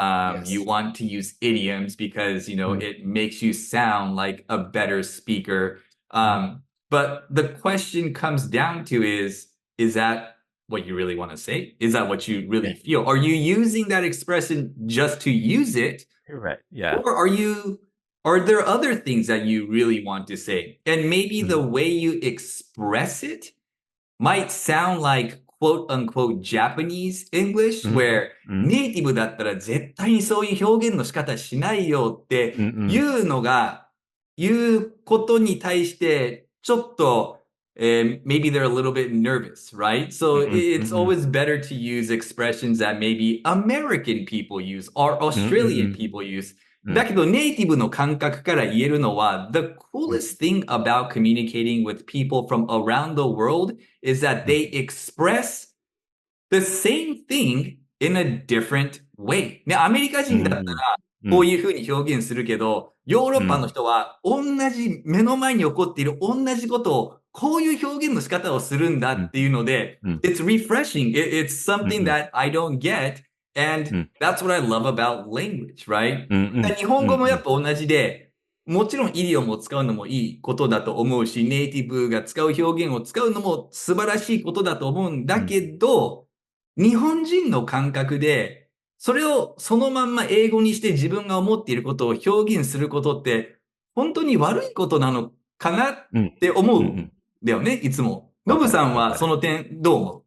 [SPEAKER 1] You want to use idioms because, it makes you sound like a better speaker. But the question comes down to is that what you really want to say? Is that what you really feel? Are you using that expression just to use it?
[SPEAKER 2] You're right. Yeah.
[SPEAKER 1] Or are there other things that you really want to say? And maybe the way you express it might sound like quote unquote Japanese English, where ネイティブだったら絶対にそういう表現の仕方しないよっていうのが、言うことに対してちょっとmaybe they're a little bit nervous, right? So it's always better to use expressions that maybe American people use or Australian people use. だけど、ネイティブの感覚から言えるのは、the coolest thing about communicating with people from around the world is that they express the same thing in a different way. ね、アメリカ人だったら、こういうふうに表現するけど、ヨーロッパの人は同じ目の前に起こっている同じことをこういう表現の仕方をするんだっていうので、it's refreshing. It's something that I don't get. And that's what I love about language, right? 日本語もやっぱ同じで、もちろんイディオムを使うのもいいことだと思うし、ネイティブが使う表現を使うのも素晴らしいことだと思うんだけど、日本人の感覚で、それをそのまんま英語にして自分が思っていることを表現することって、本当に悪いことなのかなって思うんだよね、いつも。ノブさんはその点どう思う？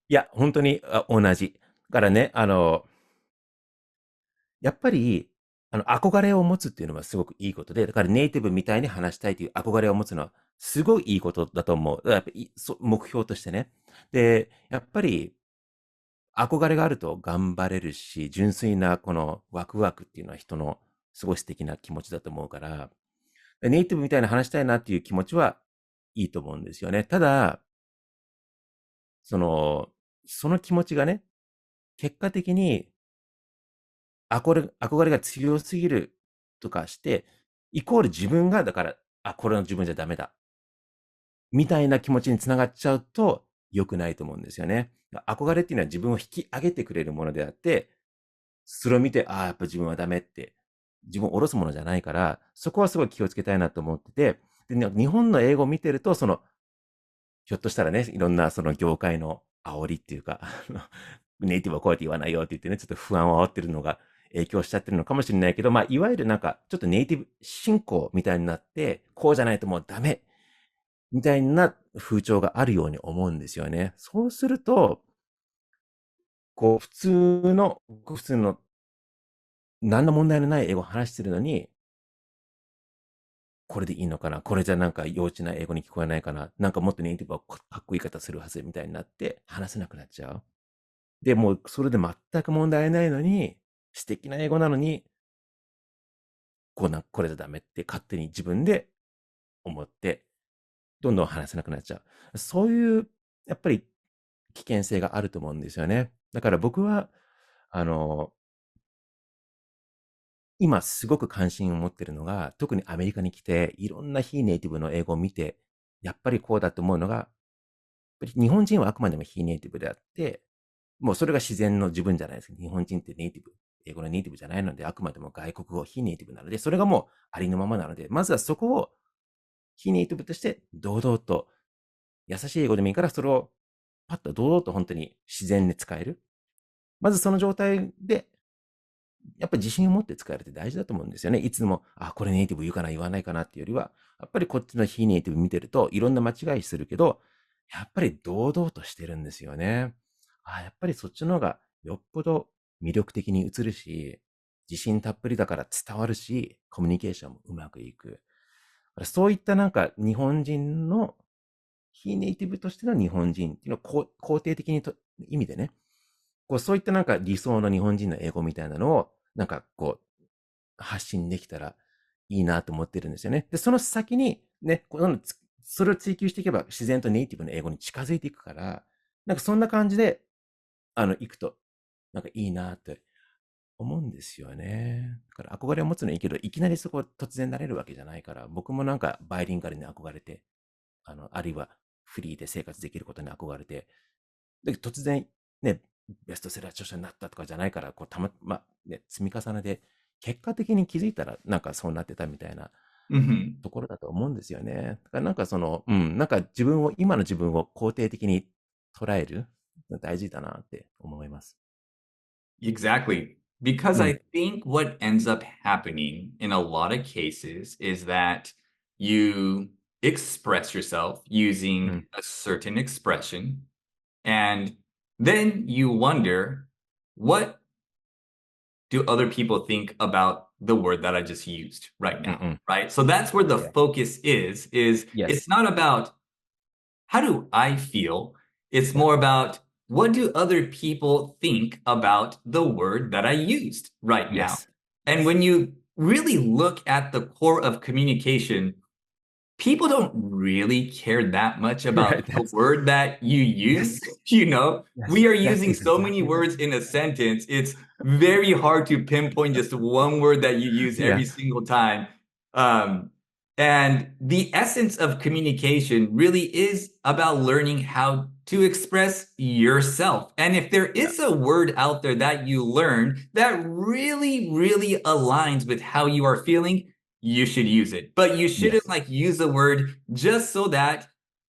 [SPEAKER 2] いや、本当に同じ。だからね、やっぱり、憧れを持つっていうのはすごくいいことで、だからネイティブみたいに話したいという憧れを持つのはすごいいいことだと思う。だからやっぱり目標としてね。で、やっぱり憧れがあると頑張れるし、純粋なこのワクワクっていうのは人のすごい素敵な気持ちだと思うから、ネイティブみたいに話したいなっていう気持ちはいいと思うんですよね。ただ、その気持ちがね、結果的に憧れが強すぎるとかして、イコール自分が、だから、これの自分じゃダメだ。みたいな気持ちにつながっちゃうと良くないと思うんですよね。憧れっていうのは自分を引き上げてくれるものであって、それを見て、やっぱ自分はダメって、自分を下ろすものじゃないから、そこはすごい気をつけたいなと思ってて、でね、日本の英語を見てると、ひょっとしたらね、いろんなその業界の煽りっていうか、ネイティブはこうやって言わないよって言ってね、ちょっと不安を煽ってるのが影響しちゃってるのかもしれないけど、いわゆるなんか、ちょっとネイティブ信仰みたいになって、こうじゃないともうダメみたいな風潮があるように思うんですよね。そうすると、普通の、何の問題のない英語を話してるのに、これでいいのかな、これじゃなんか幼稚な英語に聞こえないかな、なんかもっとネイティブはかっこいい方するはずみたいになって話せなくなっちゃう。で、もうそれで全く問題ないのに、素敵な英語なのに、これじゃダメって勝手に自分で思って、どんどん話せなくなっちゃう。そういう、やっぱり危険性があると思うんですよね。だから僕は、今すごく関心を持ってるのが、特にアメリカに来て、いろんな非ネイティブの英語を見て、やっぱりこうだと思うのが、やっぱり日本人はあくまでも非ネイティブであって、もうそれが自然の自分じゃないですか。日本人ってネイティブ、英語のネイティブじゃないので、あくまでも外国語、非ネイティブなので、それがもうありのままなので、まずはそこを非ネイティブとして堂々と、優しい英語でもいいから、それをパッと堂々と本当に自然に使える。まずその状態で、やっぱり自信を持って使えるって大事だと思うんですよね。いつも、これネイティブ言うかな、言わないかなっていうよりは、やっぱりこっちの非ネイティブ見てると、いろんな間違いするけど、やっぱり堂々としてるんですよね。やっぱりそっちの方がよっぽど魅力的に映るし、自信たっぷりだから伝わるし、コミュニケーションもうまくいく。そういったなんか日本人の非ネイティブとしての日本人っていうのを肯定的に意味でね、そういったなんか理想の日本人の英語みたいなのを、なんか発信できたらいいなと思ってるんですよね。で、その先にね、それを追求していけば自然とネイティブの英語に近づいていくから、なんかそんな感じで、行くと、なんかいいなって思うんですよね。だから憧れを持つのはいいけど、いきなりそこ突然なれるわけじゃないから、僕もなんかバイリンガルに憧れて、あるいはフリーで生活できることに憧れて、で、突然ね、ベストセラー著者になったとかじゃないから、積み重ねで、結果的に気づいたら、なんかそうなってたみたいなところだと思うんですよね。だからなんかなんか今の自分を肯定的に捉える、大事だなって思います。
[SPEAKER 1] Exactly. Because I think what ends up happening in a lot of cases is that you express yourself using a certain expression, and then you wonder, what do other people think about the word that I just used right now? Right? So that's where the focus is it's not about how do I feel? It's more about what do other people think about the word that I used right now? And when you really look at the core of communication, people don't really care that much about
[SPEAKER 2] Right.
[SPEAKER 1] the word that you use. We are using so many words in a sentence. It's very hard to pinpoint just one word that you use every single time. And the essence of communication really is about learning how to express yourself. And if there is a word out there that you learn that really, really aligns with how you are feeling, you should use it. But you shouldn't use a word just so that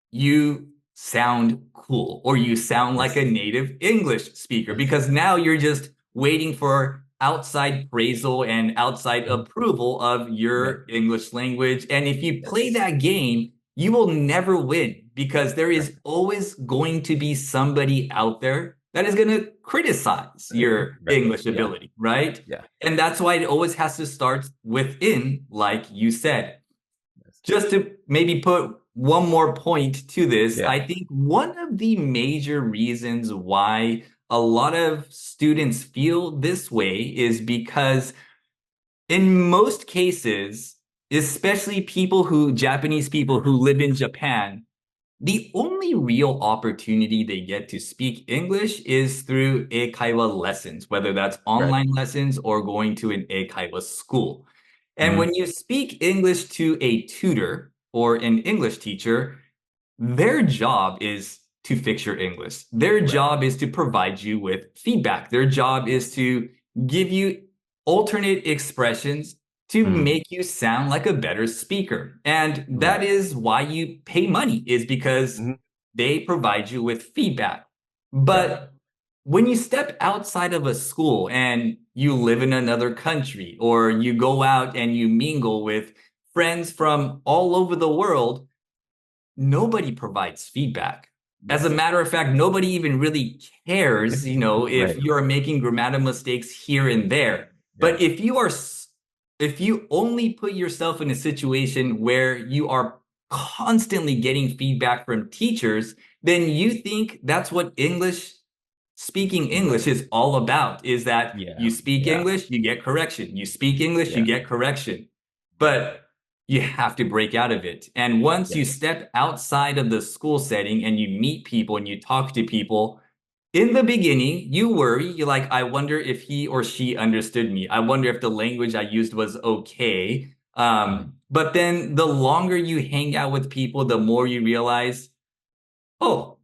[SPEAKER 1] you sound cool or you sound like a native English speaker, because now you're just waiting for outside appraisal and outside approval of your English language. And if you play that game, you will never win, because there is always going to be somebody out there that is going to criticize your English ability, right? And that's why it always has to start within, like you said. Just to maybe put one more point to this, I think one of the major reasons why a lot of students feel this way is because in most cases, especially Japanese people who live in Japan, the only real opportunity they get to speak English is through eikaiwa lessons, whether that's online lessons or going to an eikaiwa school. And when you speak English to a tutor or an English teacher, their job is to fix your English. Their job is to provide you with feedback. Their job is to give you alternate expressions to make you sound like a better speaker. And that is why you pay money, is because they provide you with feedback. But when you step outside of a school and you live in another country, or you go out and you mingle with friends from all over the world, nobody provides feedback. As a matter of fact, nobody even really cares, if you're making grammatical mistakes here and there. But if you only put yourself in a situation where you are constantly getting feedback from teachers, then you think that's what speaking English is all about, is that you speak English, you get correction. You speak English, you get correction. But you have to break out of it. And once you step outside of the school setting and you meet people and you talk to people, in the beginning, you worry. You're like, I wonder if he or she understood me. I wonder if the language I used was okay. But then the longer you hang out with people, the more you realize, oh,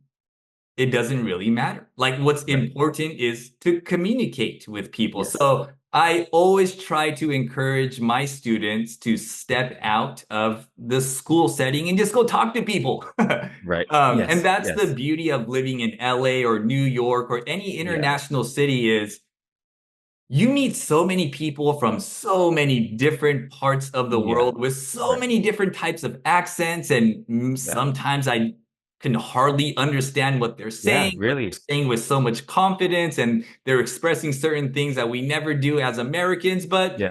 [SPEAKER 1] it doesn't really matter. Like, what's important is to communicate with people. So I always try to encourage my students to step out of the school setting and just go talk to people. And that's the beauty of living in LA or New York or any international city, is you meet so many people from so many different parts of the world with so many different types of accents. And sometimes I can hardly understand what they're saying. They're saying with so much confidence, and they're expressing certain things that we never do as Americans, but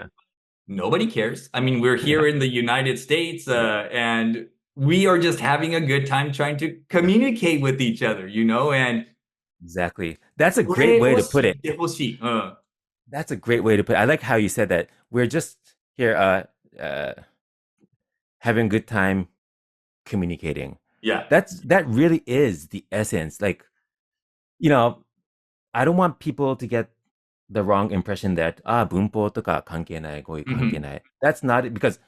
[SPEAKER 1] nobody cares. I mean, we're here in the United States, and we are just having a good time trying to communicate with each other, and
[SPEAKER 2] that's a great way to put it. That's a great way to put it. I like how you said that we're just here having a good time communicating. That really is the essence. Like, I don't want people to get the wrong impression that bunpo to ka kankei nai, goi kankei nai. That's not it, because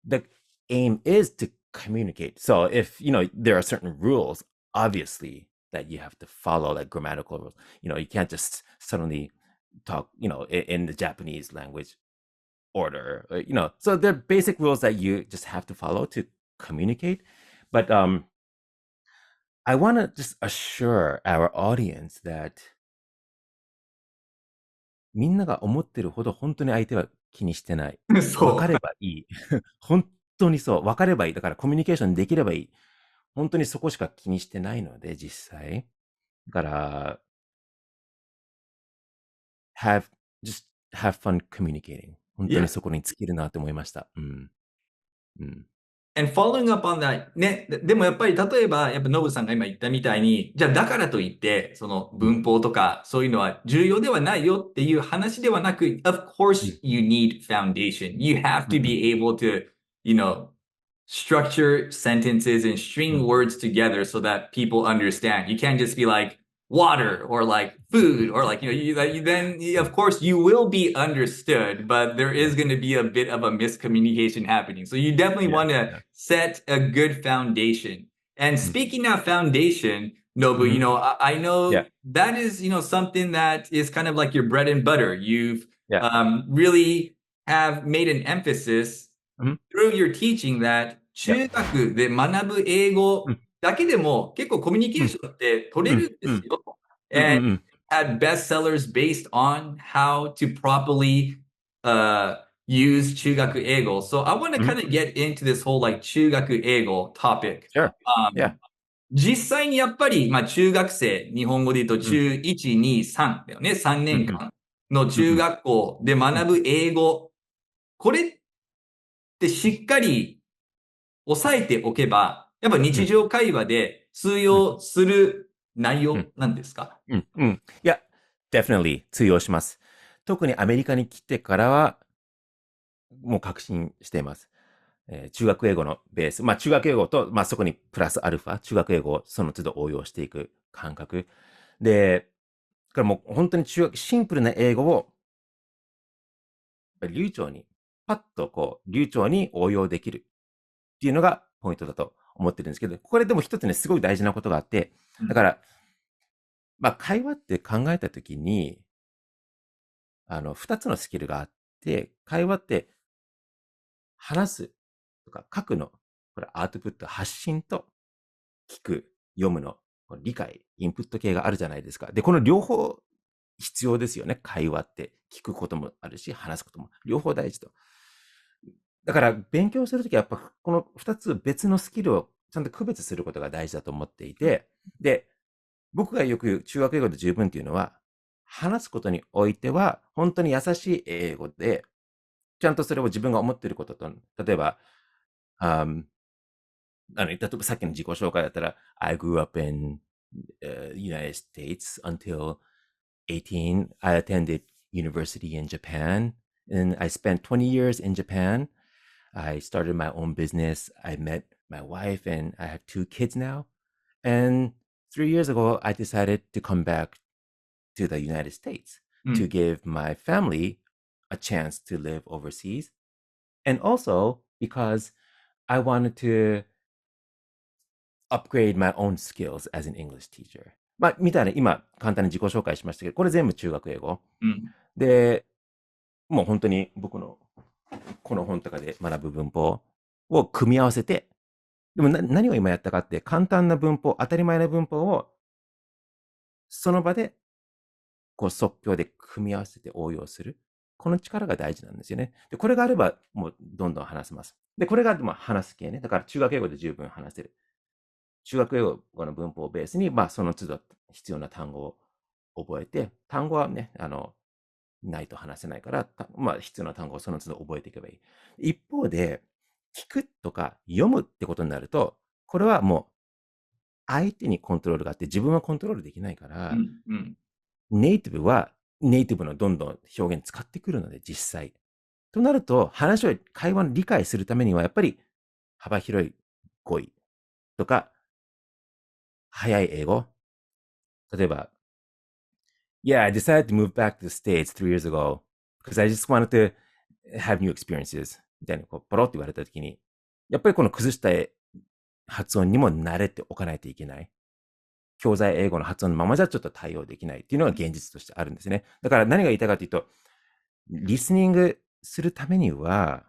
[SPEAKER 2] the aim is to communicate. So if there are certain rules, obviously, that you have to follow, like grammatical rules. You can't just suddenly talk in the Japanese language order. So there are basic rules that you just have to follow to communicate. But I want to just assure our audience that みんなが思ってるほど本当に相手は気にしてない。分かればいい。本当にそう。分かればいい。だからコミュニケーションできればいい。本当にそこしか気にしてないので、実際。だから、just have fun communicating. 本当にそこに尽きるなって思いました。
[SPEAKER 1] And following up on that ね、でもやっぱり例えば、やっぱノブさんが今言ったみたいに、じゃあだからといって、その文法とかそういうのは重要ではないよっていう話ではなく、of course you need foundation. You have to be able to, you know, structure sentences and string words together so that people understand. You can't just be like, water or like food or like then of course you will be understood, but there is going to be a bit of a miscommunication happening, so you definitely want to set a good foundation. And speaking of foundation, Nobu, I know that is something that is kind of like your bread and butter. You've really have made an emphasis through your teaching that 中学で学ぶ英語だけでも結構コミュニケーションって取れるんですよ。And had bestsellers based on how to properly use 中学英語. So I want to kind of get into this whole like 中学英語 topic.
[SPEAKER 2] Sure.
[SPEAKER 1] 実際にやっぱり、中学生、日本語で言うと中1、2、3だよね。3年間の中学校で学ぶ英語。これってしっかり押さえておけば、やっぱ日常会話で通用する内容なんですか？
[SPEAKER 2] いや、definitely 通用します。特にアメリカに来てからは、もう確信しています。中学英語のベース、中学英語と、そこにプラスアルファ、中学英語をその都度応用していく感覚。で、からもう本当にシンプルな英語を、流暢に、パッと流暢に応用できるっていうのがポイントだと思ってるんですけど、これでも一つね、すごい大事なことがあって、だから、会話って考えたときに、二つのスキルがあって、会話って話すとか書くの、これアウトプット、発信と聞く、読むの、理解、インプット系があるじゃないですか。で、この両方必要ですよね。会話って。聞くこともあるし、話すことも。両方大事と。だから、勉強するときはやっぱ、この二つ別のスキルをちゃんと区別することが大事だと思っていて、で、僕がよく言う中学英語で十分っていうのは、話すことにおいては、本当に優しい英語で、ちゃんとそれを自分が思っていることと、例えば、例えばさっきの自己紹介だったら、I grew up in United States until 18. I attended university in Japan, and I spent 20 years in Japan. I started my own business. I met my wife, and I have 2 kids now. And 3 years ago, I decided to come back to the United States to give my family a chance to live overseas. And also because I wanted to upgrade my own skills as an English teacher. みたいな、今、簡単に自己紹介しましたけど、これ全部中学英語。で、もう本当に僕のこの本とかで学ぶ文法を組み合わせて、でも何を今やったかって、簡単な文法、当たり前の文法を、その場で、即興で組み合わせて応用する。この力が大事なんですよね。で、これがあれば、もうどんどん話せます。で、これが話す系ね。だから中学英語で十分話せる。中学英語の文法をベースに、その都度必要な単語を覚えて、単語はね、ないと話せないから、必要な単語をその都度覚えていけばいい。一方で、聞くとか読むってことになると、これはもう相手にコントロールがあって自分はコントロールできないから、ネイティブはネイティブのどんどん表現使ってくるので、実際。となると、会話の理解するためには、やっぱり幅広い語彙とか、早い英語。例えば、Yeah, I decided to move back to the States 3 years ago because I just wanted to have new experiences みたいな、ポロって言われたときに、やっぱりこの崩した発音にも慣れておかないといけない。教材英語の発音のままじゃちょっと対応できないっていうのが現実としてあるんですね。だから何が言いたいかというと、リスニングするためには、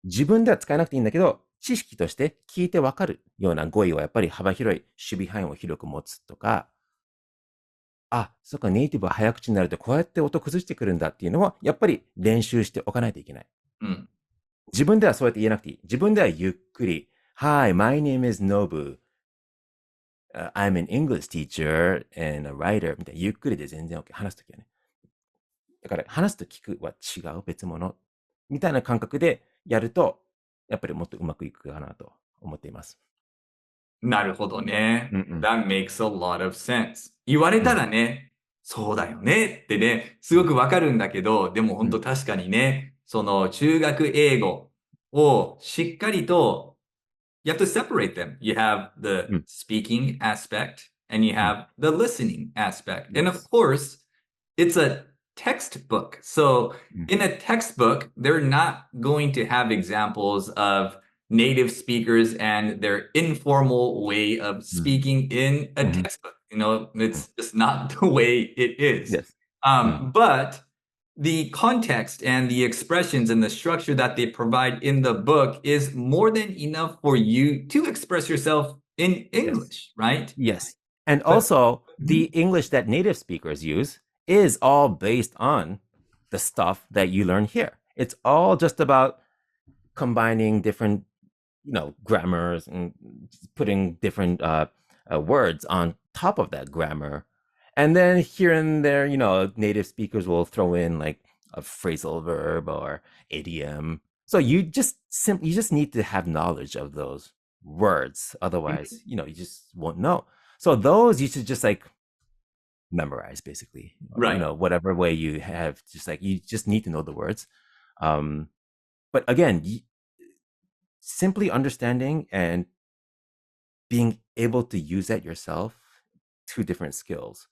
[SPEAKER 2] 自分では使えなくていいんだけど、知識として聞いてわかるような語彙はやっぱり幅広い守備範囲を広く持つとか、そっか、ネイティブは早口になるとこうやって音崩してくるんだっていうのは、やっぱり練習しておかないといけない。自分ではそうやって言えなくていい。自分ではゆっくり、Hi, my name is Nobu.I'm an English teacher and a writer みたいなゆっくりで全然 OK。話すときはね。だから話すと聞くは違う別物みたいな感覚でやるとやっぱりもっとうまくいくかなと思っています。
[SPEAKER 1] なるほどね。
[SPEAKER 2] うんうん。
[SPEAKER 1] That makes a lot of sense. 言われた
[SPEAKER 2] うん
[SPEAKER 1] らね、そうだよねってね、す
[SPEAKER 2] うん
[SPEAKER 1] ごくわかるんだけど、でも
[SPEAKER 2] うん
[SPEAKER 1] 本当確かにね、その中学英語をしっかりとyou have to separate them. You have the
[SPEAKER 2] うん
[SPEAKER 1] speaking aspect and you
[SPEAKER 2] うん。
[SPEAKER 1] have the listening aspect. And of
[SPEAKER 2] Yes.
[SPEAKER 1] course, it's a textbook. So
[SPEAKER 2] うん
[SPEAKER 1] in a textbook, they're not going to have examples of native speakers and their informal way of
[SPEAKER 2] うん。
[SPEAKER 1] speaking in a
[SPEAKER 2] うん。
[SPEAKER 1] textbook. You know,
[SPEAKER 2] うん。
[SPEAKER 1] it's just not the way it is.
[SPEAKER 2] Yes. うん。
[SPEAKER 1] But the context and the expressions and the structure that they provide in the book is more than enough for you to express yourself in
[SPEAKER 2] Yes.
[SPEAKER 1] English, right?
[SPEAKER 2] Yes. And
[SPEAKER 1] But
[SPEAKER 2] also, the
[SPEAKER 1] Mhm.
[SPEAKER 2] English that native speakers use is all based on the stuff that you learn here. It's all just about combining different, grammars and putting different words on top of that grammar. And then here and there, native speakers will throw in like a phrasal verb or idiom. So you just need to have knowledge of those words. Otherwise, you just won't know. So those you should just like memorize basically, or
[SPEAKER 1] Right,
[SPEAKER 2] whatever way you have. Just like you just need to know the words. Um, but again, simply understanding and being able to use that yourself, two different skills.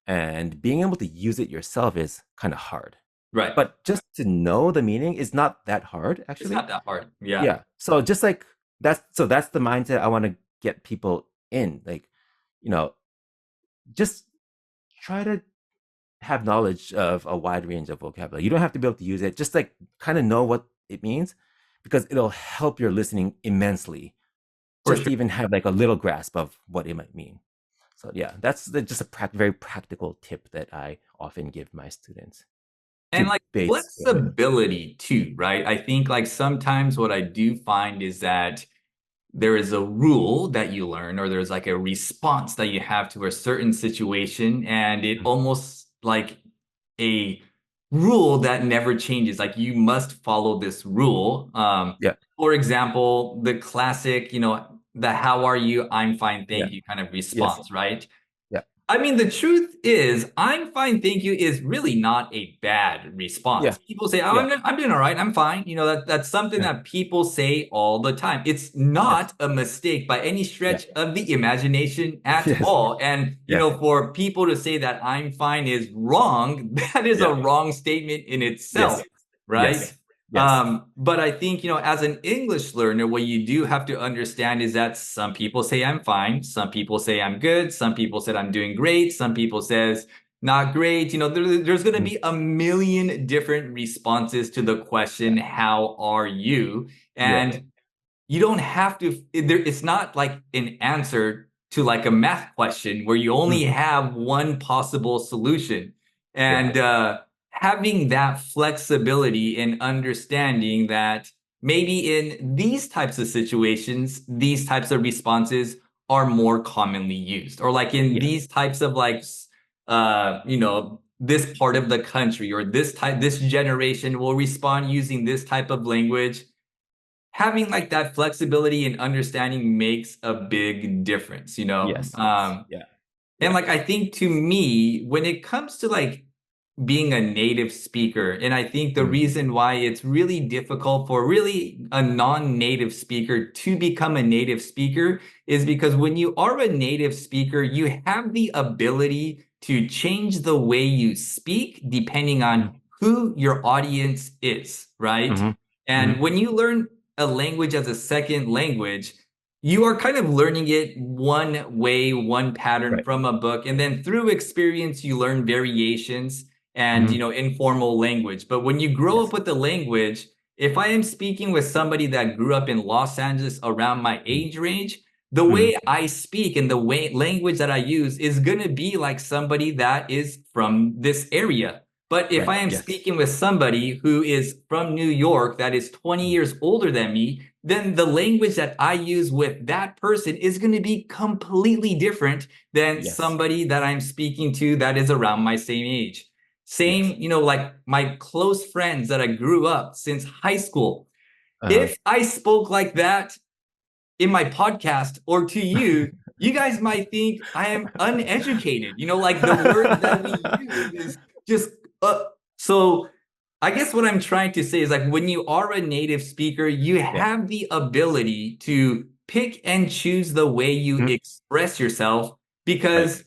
[SPEAKER 2] And being able to use it yourself is kind of hard.
[SPEAKER 1] right.
[SPEAKER 2] But just to know the meaning is not that hard,
[SPEAKER 1] It's
[SPEAKER 2] actually.
[SPEAKER 1] not that hard. Yeah,
[SPEAKER 2] Yeah. So just like that's the mindset I want to get people in. Like, you know, just try to have knowledge of a wide range of vocabulary. You don't have to be able to use it. Just like kind of know what it means because it'll help your listening immensely.
[SPEAKER 1] for
[SPEAKER 2] Just
[SPEAKER 1] sure.
[SPEAKER 2] to even have like a little grasp of what it might mean. So yeah, that's just a very practical tip that I often give my students
[SPEAKER 1] And
[SPEAKER 2] to
[SPEAKER 1] like
[SPEAKER 2] base it with.
[SPEAKER 1] flexibility too, right? I think like sometimes what I do find is that there is a rule that you learn or there's like a response that you have to a certain situation and it
[SPEAKER 2] Mm.
[SPEAKER 1] almost like a rule that never changes like you must follow this rule
[SPEAKER 2] Yeah,
[SPEAKER 1] for example the classic the how are you, I'm fine,
[SPEAKER 2] yeah,
[SPEAKER 1] thank you kind of
[SPEAKER 2] yes,
[SPEAKER 1] response, right?
[SPEAKER 2] yeah,
[SPEAKER 1] I mean, the truth is, I'm fine, thank you is really not a bad
[SPEAKER 2] yeah,
[SPEAKER 1] response. People say, oh,
[SPEAKER 2] yeah,
[SPEAKER 1] I'm doing all right, I'm fine. That's something
[SPEAKER 2] yeah,
[SPEAKER 1] that people say all the time. It's
[SPEAKER 2] yes,
[SPEAKER 1] not a mistake by any
[SPEAKER 2] yeah,
[SPEAKER 1] stretch of the imagination at
[SPEAKER 2] yes,
[SPEAKER 1] all. And,
[SPEAKER 2] yes,
[SPEAKER 1] for people to say that I'm fine is wrong, that is a
[SPEAKER 2] yeah,
[SPEAKER 1] wrong statement in itself,
[SPEAKER 2] yes,
[SPEAKER 1] right?
[SPEAKER 2] yes, yes,
[SPEAKER 1] But I think, as an English learner, what you do have to understand is that some people say I'm fine, some people say I'm good, some people said I'm doing great, some people says not great. There's going to
[SPEAKER 2] mm,
[SPEAKER 1] be a million different responses to the
[SPEAKER 2] yeah,
[SPEAKER 1] question, how are you?
[SPEAKER 2] yeah,
[SPEAKER 1] And you don't have to, it's not like an answer to like a math question where you
[SPEAKER 2] mm,
[SPEAKER 1] only have one possible solution.
[SPEAKER 2] yeah,
[SPEAKER 1] And having that flexibility and understanding that maybe in these types of situations, these types of responses are more commonly used, or like in
[SPEAKER 2] yeah,
[SPEAKER 1] these types of like, this part of the country or this generation will respond using this type of language. Having like that flexibility and understanding makes a big difference,
[SPEAKER 2] yes, yes, yeah,
[SPEAKER 1] and
[SPEAKER 2] yeah,
[SPEAKER 1] like I think to me, when it comes to like being a native speaker, and I think the
[SPEAKER 2] mm,
[SPEAKER 1] reason why it's really difficult for really a non-native speaker to become a native speaker is because when you are a native speaker, you have the ability to change the way you speak depending
[SPEAKER 2] mm,
[SPEAKER 1] on who your audience is, right?
[SPEAKER 2] mm-hmm, mm-hmm,
[SPEAKER 1] And when you learn a language as a second language, you are kind of learning it one way, one pattern
[SPEAKER 2] right,
[SPEAKER 1] from a book. And then through experience, you learn variations and,
[SPEAKER 2] mm-hmm,
[SPEAKER 1] informal language. But when you grow up
[SPEAKER 2] yes,
[SPEAKER 1] with the language, if I am speaking with somebody that grew up in Los Angeles around my
[SPEAKER 2] mm,
[SPEAKER 1] age range, the
[SPEAKER 2] mm-hmm,
[SPEAKER 1] way I speak and the way language that I use is going to be like somebody that is from this area. But if
[SPEAKER 2] right,
[SPEAKER 1] I am
[SPEAKER 2] yes,
[SPEAKER 1] speaking with somebody who is from New York that is 20
[SPEAKER 2] mm,
[SPEAKER 1] years older than me, then the language that I use with that person is going to be completely different than
[SPEAKER 2] yes,
[SPEAKER 1] somebody that I'm speaking to that is around my same age.
[SPEAKER 2] yes,
[SPEAKER 1] Same, like my close friends that I grew up since high school. if I spoke like that in my podcast or to you, you guys might think I am uneducated. Like the word that we use is just, so I guess what I'm trying to say is like when you are a native speaker, you have the ability to pick and choose the way you express yourself because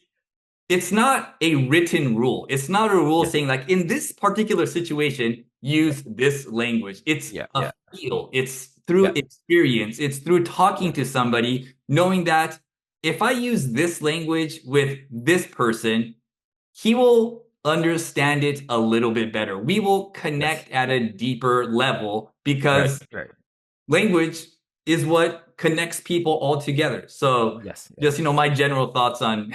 [SPEAKER 1] it's not a written rule. It's not a rule saying like in this particular situation, use this language. It's a feel. It's through experience. It's through talking to somebody, knowing that if I use this language with this person, he will understand it a little bit better. We will connect at a deeper level because language is what connects people all together. So just, my general thoughts on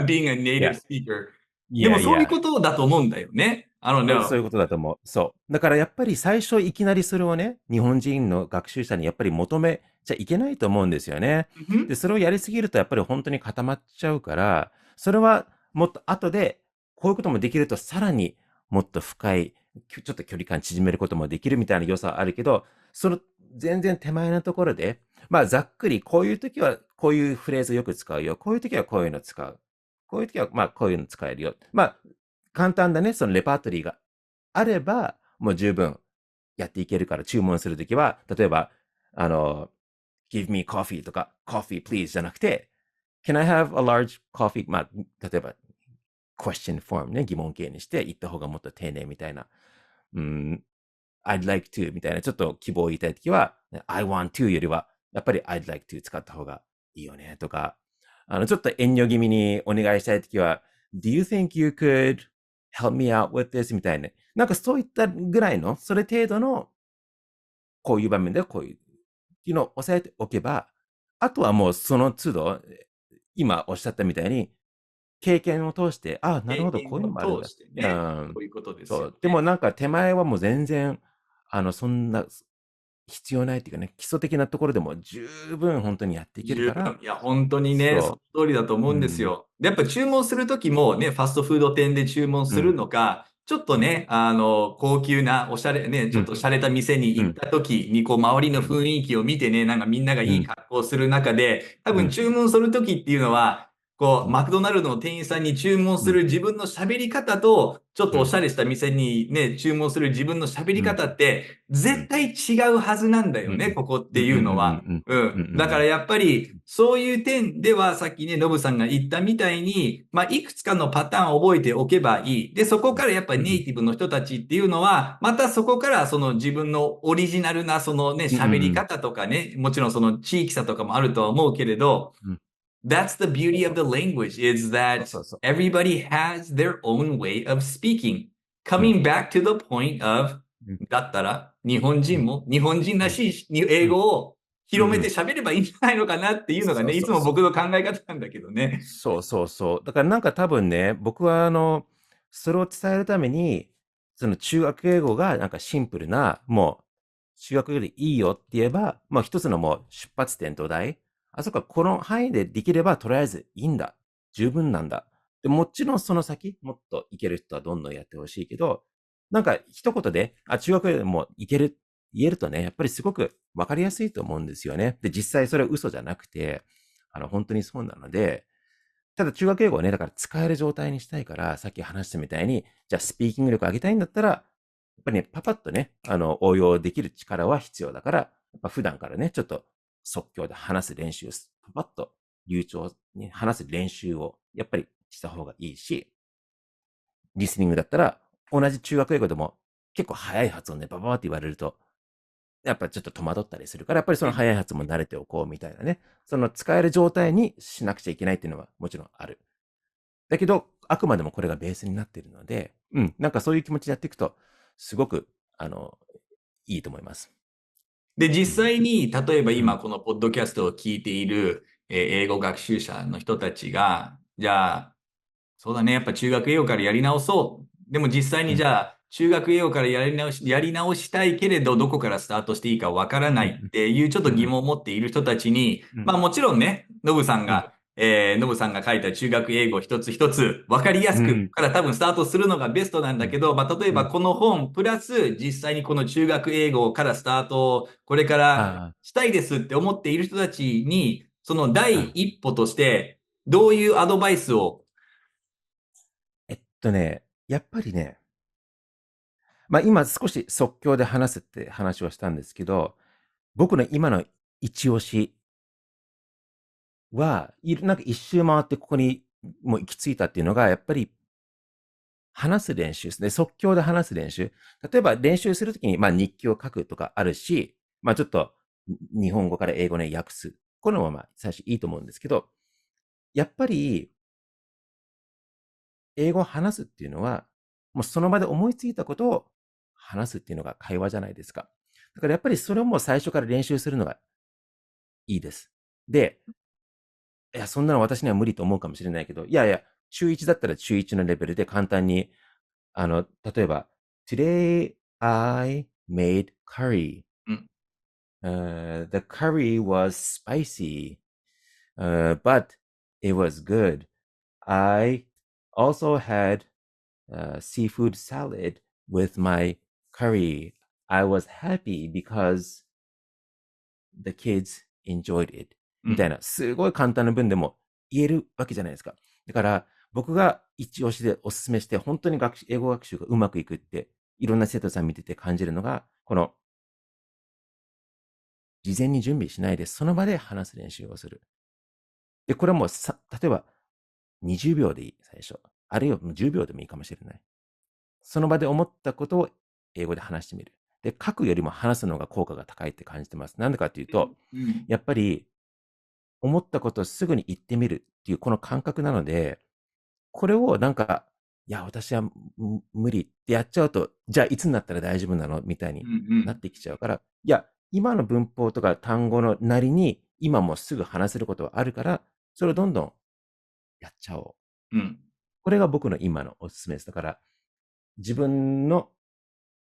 [SPEAKER 1] being a native speaker. でもそういうことだと思うんだよね。I don't know.
[SPEAKER 2] そういうことだと思う。そう。だからやっぱり最初いきなりそれをね、日本人の学習者にやっぱり求めちゃいけないと思うんですよね。で、それをやりすぎるとやっぱり本当に固まっちゃうから、それはもっと後でこういうこともできるとさらにもっと深い、ちょっと距離感縮めることもできるみたいな良さはあるけど、その全然手前のところで、ざっくりこういう時はこういうフレーズをよく使うよ。こういう時はこういうの使う。こういう時はこういうの使えるよ。簡単だね、そのレパートリーがあれば、もう十分やっていけるから、注文するときは、例えば、give me coffee とか、coffee please じゃなくて、can I have a large coffee? 例えば、question form ね、疑問形にして言った方がもっと丁寧みたいな。I'd like to みたいな、ちょっと希望を言いたいときは、I want to よりは、やっぱり I'd like to 使った方がいいよね、とか、ちょっと遠慮気味にお願いしたいときは、Do you think you could help me out with this? みたいな。なんかそういったぐらいの、それ程度の、こういう場面でこういうのを押さえておけば、あとはもうその都度、今おっしゃったみたいに、経験を通して、なるほど、こういうのもあるんだ。
[SPEAKER 1] 経験を通してね、こういうことですよね。
[SPEAKER 2] でもなんか手前はもう全然、そんな必要ないっていうかね、基礎的なところでも十分本当にやっていけるから。
[SPEAKER 1] いや、本当にね、その通りだと思うんですよ。やっぱ注文するときもね、ファストフード店で注文するのか、ちょっとね、高級なおしゃれね、ちょっと洒落た店に行ったときに、周りの雰囲気を見てね、なんかみんながいい格好をする中で、多分注文するときっていうのは、マクドナルドの店員さんに注文する自分の喋り方と、ちょっとおしゃれした店にね、注文する自分の喋り方って、絶対違うはずなんだよね、ここっていうのは。だからやっぱり、そういう点では、さっきね、ノブさんが言ったみたいに、いくつかのパターンを覚えておけばいい。で、そこからやっぱりネイティブの人たちっていうのは、またそこからその自分のオリジナルなそのね、喋り方とかね、もちろんその地域差とかもあるとは思うけれど、That's the beauty of the language is that everybody has their own way of speaking. Coming back to the point of だったら日本人も日本人らしい英語を広めて喋ればいいんじゃないのかなっていうのがね、いつも僕の考え方なんだけどね。
[SPEAKER 2] そうそうそう。だからなんか多分ね、僕はそれを伝えるために、その中学英語がなんかシンプルな、もう中学英語でいいよって言えば、一つのもう出発点土台。そっか、この範囲でできればとりあえずいいんだ。十分なんだ。でもちろんその先、もっといける人はどんどんやってほしいけど、なんか一言で、中学でもいける、言えるとね、やっぱりすごくわかりやすいと思うんですよね。で、実際それは嘘じゃなくて、本当にそうなので、ただ中学英語はね、だから使える状態にしたいから、さっき話したみたいに、じゃあスピーキング力上げたいんだったら、やっぱりね、パパッとね、応用できる力は必要だから、やっぱ普段からね、ちょっと即興で話す練習、パパッと流暢に話す練習をやっぱりした方がいいし、リスニングだったら同じ中学英語でも結構早い発音でババーって言われると、やっぱちょっと戸惑ったりするから、やっぱりその早い発音も慣れておこうみたいなね、その使える状態にしなくちゃいけないっていうのはもちろんある。だけど、あくまでもこれがベースになっているので、なんかそういう気持ちでやっていくと、すごく、いいと思います。
[SPEAKER 1] で、実際に、例えば今このポッドキャストを聞いている、英語学習者の人たちが、じゃあ、そうだね、やっぱ中学英語からやり直そう。でも実際にじゃあ、中学英語からやり直したいけれど、どこからスタートしていいかわからないっていうちょっと疑問を持っている人たちに、もちろんね、ノブさんが、ノブさんが書いた中学英語一つ一つ分かりやすくから多分スタートするのがベストなんだけど、例えばこの本プラス実際にこの中学英語からスタートをこれからしたいですって思っている人たちに、その第一歩としてどういうアドバイスを？
[SPEAKER 2] やっぱりね、今少し即興で話すって話をしたんですけど、僕の今の一押しは、なんか一周回ってここにもう行き着いたっていうのが、やっぱり話す練習ですね。即興で話す練習。例えば練習するときに、日記を書くとかあるし、ちょっと日本語から英語に訳す。これも最初いいと思うんですけど、やっぱり英語を話すっていうのは、もうその場で思いついたことを話すっていうのが会話じゃないですか。だからやっぱりそれをもう最初から練習するのがいいです。で、いや、そんなの私には無理と思うかもしれないけど、いやいや、中1だったら中1のレベルで簡単に、例えば、Today I made curry. The curry was spicy, but it was good. I also had seafood salad with my curry. I was happy because the kids enjoyed it. みたいな、すごい簡単な文でも言えるわけじゃないですか。だから、僕が一押しでお勧めして、本当に英語学習がうまくいくって、いろんな生徒さん見てて感じるのが、この、事前に準備しないで、その場で話す練習をする。で、これはもう例えば、20秒でいい、最初。あるいは10秒でもいいかもしれない。その場で思ったことを英語で話してみる。で、書くよりも話すのが効果が高いって感じてます。なんでかっていうと、やっぱり、思ったことをすぐに言ってみるっていうこの感覚なので、これをなんか、いや、私は無理ってやっちゃうと、じゃあいつになったら大丈夫なのみたいになってきちゃうから、いや、今の文法とか単語のなりに、今もすぐ話せることはあるから、それをどんどんやっちゃおう。これが僕の今のおすすめです。だから、自分の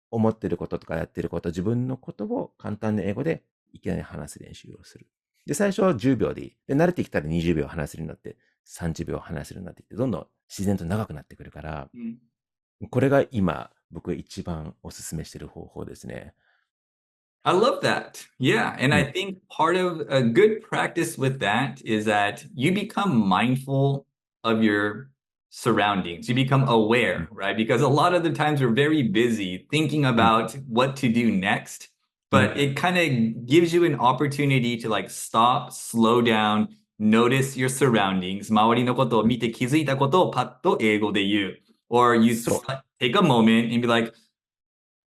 [SPEAKER 2] 思ってることとかやってること、自分のことを簡単な英語でいきなり話す練習をする。で、最初は10秒でいい。で、慣れてきたら20秒話せるようになって、30秒話せるようになってきて、どんどん自然と長くなってくるから、これが今、僕一番おすすめしてる方法ですね。
[SPEAKER 1] I love that. Yeah. And I think part of a good practice with that is that you become mindful of your surroundings. You become aware, right? Because a lot of the times we're very busy thinking about what to do next, but it kind of gives you an opportunity to like stop, slow down, notice your surroundings. 周りのことを見て気づいたことをパッと英語で言う。Or you take a moment and be like,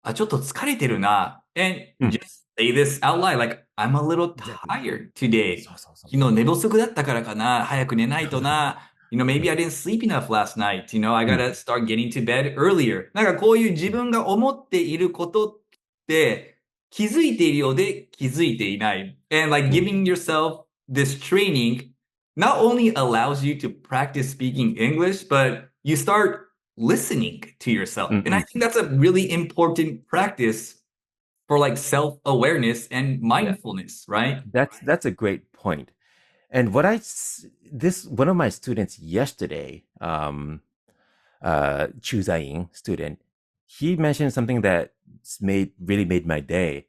[SPEAKER 1] あ、ちょっと疲れてるな。And just say this out loud. Like, I'm a little tired today. 昨日寝不足だったからかな。早く寝ないとな。maybe I didn't sleep enough last night. I gotta start getting to bed earlier. なんかこういう自分が思っていることって気づいているようで気づいていない。And like giving yourself this training not only allows you to practice speaking English, but you start listening to yourself. And I think that's a really important practice for like self-awareness and mindfulness, right?
[SPEAKER 2] That's a great point. And one of my students yesterday, Chuzaing student, he mentioned something that really made my day.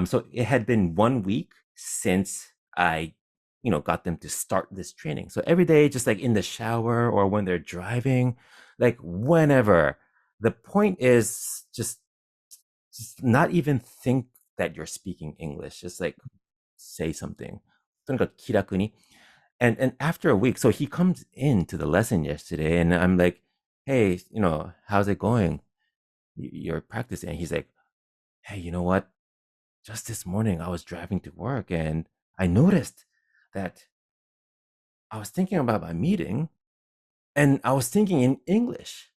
[SPEAKER 2] So it had been 1 week since I, got them to start this training. So every day, just like in the shower or when they're driving, like whenever. The point is just not even think that you're speaking English. Just like say something. とにかく気楽に。And after a week, so he comes into the lesson yesterday and I'm like, hey, how's it going? You're practicing. And he's like, hey, you know what? Just this morning I was driving to work and I noticed that I was thinking about my meeting and I was thinking in English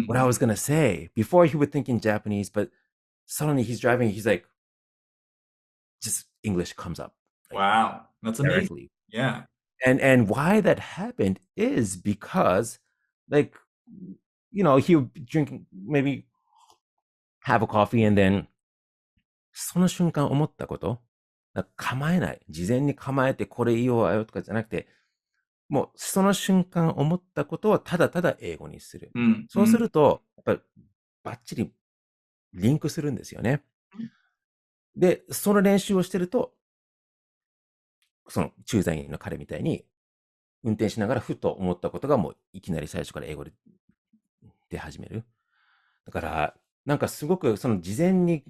[SPEAKER 2] what I was going to say. Before he would think in Japanese, but suddenly he's driving. He's like, just English comes up.
[SPEAKER 1] Like, wow. That's amazing. Yeah.
[SPEAKER 2] And why that happened is because, like, he would drink, maybe have a coffee and then その瞬間思ったこと、構えない。事前に構えてこれ言おうよとかじゃなくて、もうその瞬間思ったことをただただ英語にする。
[SPEAKER 1] うん
[SPEAKER 2] そうすると、やっぱりバッチリリンクするんですよね。で、その練習をしてると、その駐在員の彼みたいに、運転しながらふと思ったことがもういきなり最初から英語で出始める。だから、なんかすごくその事前に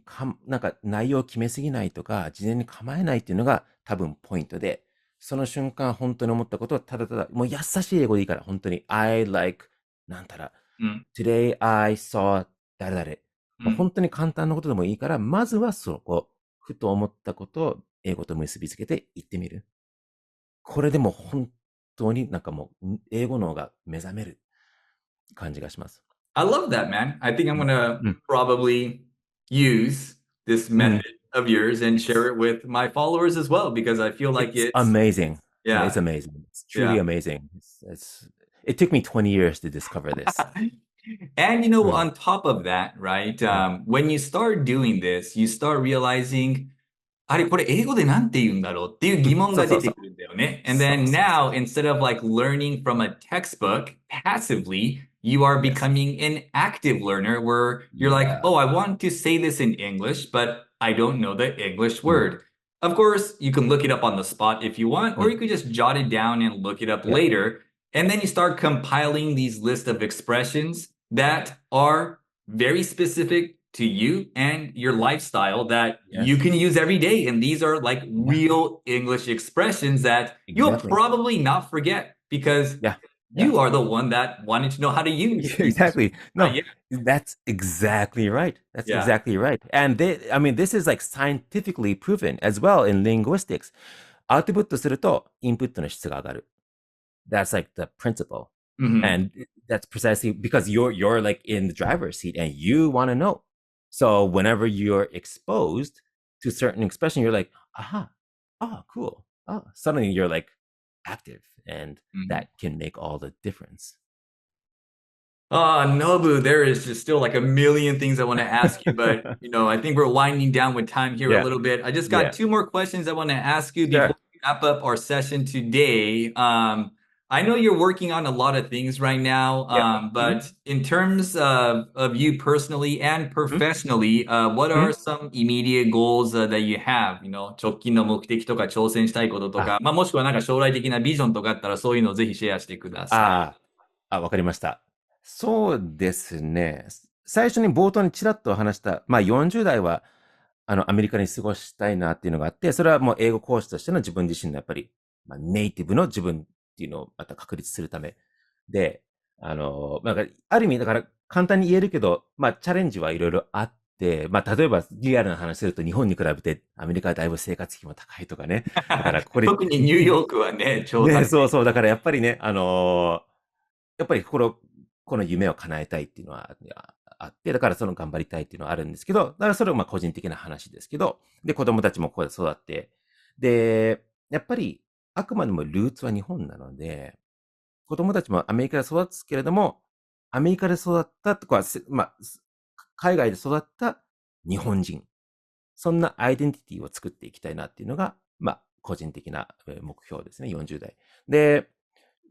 [SPEAKER 2] なんか内容を決めすぎないとか、事前に構えないっていうのが多分ポイントで、その瞬間本当に思ったことをただただ、もう優しい英語でいいから、本当に、I like なんたら、Today I saw 誰々。もう本当に簡単なことでもいいから、まずはそこ、ふと思ったことを英語と結びつけて言ってみる。これでも本当になんかもう英語脳が目覚める感じがします。
[SPEAKER 1] I love that, man. I think I'm gonna probably use this method of yours and share it with my followers as well because I feel like
[SPEAKER 2] It's amazing.
[SPEAKER 1] yeah,
[SPEAKER 2] It's amazing. It's truly
[SPEAKER 1] yeah.
[SPEAKER 2] amazing. It took me 20 years to discover this.
[SPEAKER 1] And on top of that, right, when you start doing this, you start realizing, あれ、これ英語でなんて言うんだろうっていう疑問が出てくるんだよね。And then now, instead of like learning from a textbook passively, you are becoming an active learner where you're like, oh, I want to say this in English, but I don't know the English word. Of course, you can look it up on the spot if you want, or you could just jot it down and look it up later. And then you start compiling these lists of expressions that are very specific to you and your lifestyle that you can use every day. And these are like real English expressions that you'll probably not forget because you are the one that wanted to know how to use.
[SPEAKER 2] Exactly. No, that's exactly right. That's exactly right. And this is like scientifically proven as well in linguistics. アウトプットするとインプットの質が上がる。That's like the principle. And that's precisely because you're like in the driver's seat and you want to know. So whenever you're exposed to certain expression, you're like, aha, oh, cool. Oh, suddenly you're like active and that can make all the difference.
[SPEAKER 1] Nobu, there is just still like a million things I want to ask you, but I think we're winding down with time here a little bit. I just got two more questions I want to ask you before we wrap up our session today. I know you're working on a lot of things right now, but in terms of you personally and professionally, what are some immediate goals that you have? 直近の目的とか挑戦したいこととか、もしくはなんか将来的なビジョンとかあったらそういうのをぜひシェアしてください。
[SPEAKER 2] わかりました。そうですね。最初に冒頭にちらっと話した、40代はアメリカに過ごしたいなっていうのがあって、それはもう英語講師としての自分自身のやっぱり、ネイティブの自分っていうのをまた確立するためで、なんかある意味だから簡単に言えるけど、チャレンジはいろいろあって、例えばリアルな話すると日本に比べてアメリカはだいぶ生活費も高いとかね。だからこれ
[SPEAKER 1] 特にニューヨークはね、超高い。
[SPEAKER 2] そう、だからやっぱりね、やっぱりこの夢を叶えたいっていうのはあって、だからその頑張りたいっていうのはあるんですけど、だからそれは個人的な話ですけど、で、子供たちもここで育って、で、やっぱりあくまでもルーツは日本なので、子供たちもアメリカで育つけれども、アメリカで育ったとか、海外で育った日本人。そんなアイデンティティを作っていきたいなっていうのが、個人的な目標ですね、40代。で、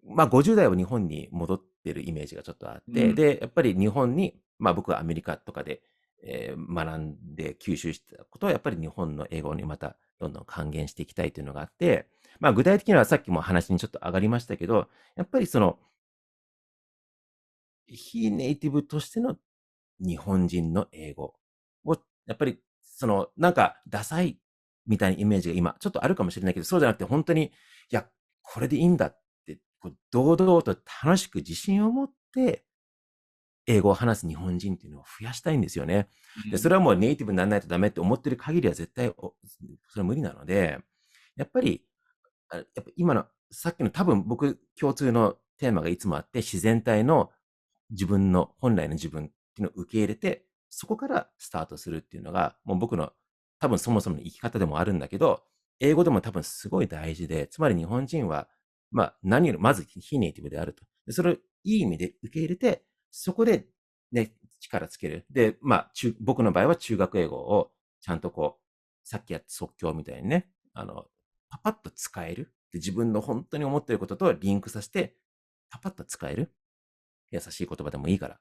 [SPEAKER 2] 50代は日本に戻ってるイメージがちょっとあって、で、やっぱり日本に、僕はアメリカとかで、学んで吸収したことは、やっぱり日本の英語にまたどんどん還元していきたいというのがあって、具体的にはさっきも話にちょっと上がりましたけど、やっぱりその、非ネイティブとしての日本人の英語を、やっぱりなんかダサいみたいなイメージが今ちょっとあるかもしれないけど、そうじゃなくて本当に、いや、これでいいんだって、堂々と楽しく自信を持って、英語を話す日本人っていうのを増やしたいんですよね。で、それはもうネイティブにならないとダメって思ってる限りは絶対、それは無理なので、やっぱり今の、さっきの多分僕共通のテーマがいつもあって、自然体の自分の本来の自分っていうのを受け入れて、そこからスタートするっていうのが、もう僕の多分そもそもの生き方でもあるんだけど、英語でも多分すごい大事で、つまり日本人は、何よりまず非ネイティブであると。でそれをいい意味で受け入れて、そこでね、力つける。で、僕の場合は中学英語をちゃんとさっきやった即興みたいにね、パパッと使える。で自分の本当に思っていることとリンクさせて、パパッと使える。優しい言葉でもいいから。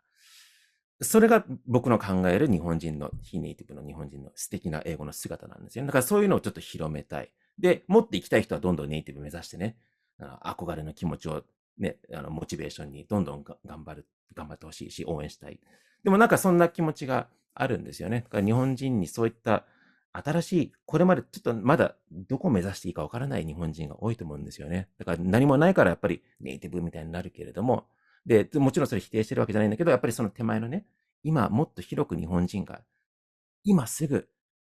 [SPEAKER 2] それが僕の考える日本人の、非ネイティブの日本人の素敵な英語の姿なんですよね。だからそういうのをちょっと広めたい。で、持っていきたい人はどんどんネイティブ目指してね、憧れの気持ちをね、モチベーションにどんどん頑張ってほしいし、応援したい。でもなんかそんな気持ちがあるんですよね。だから日本人にそういった新しい、これまでちょっとまだどこを目指していいかわからない日本人が多いと思うんですよね。だから何もないからやっぱりネイティブみたいになるけれども、で、もちろんそれ否定してるわけじゃないんだけど、やっぱりその手前のね、今もっと広く日本人が、今すぐ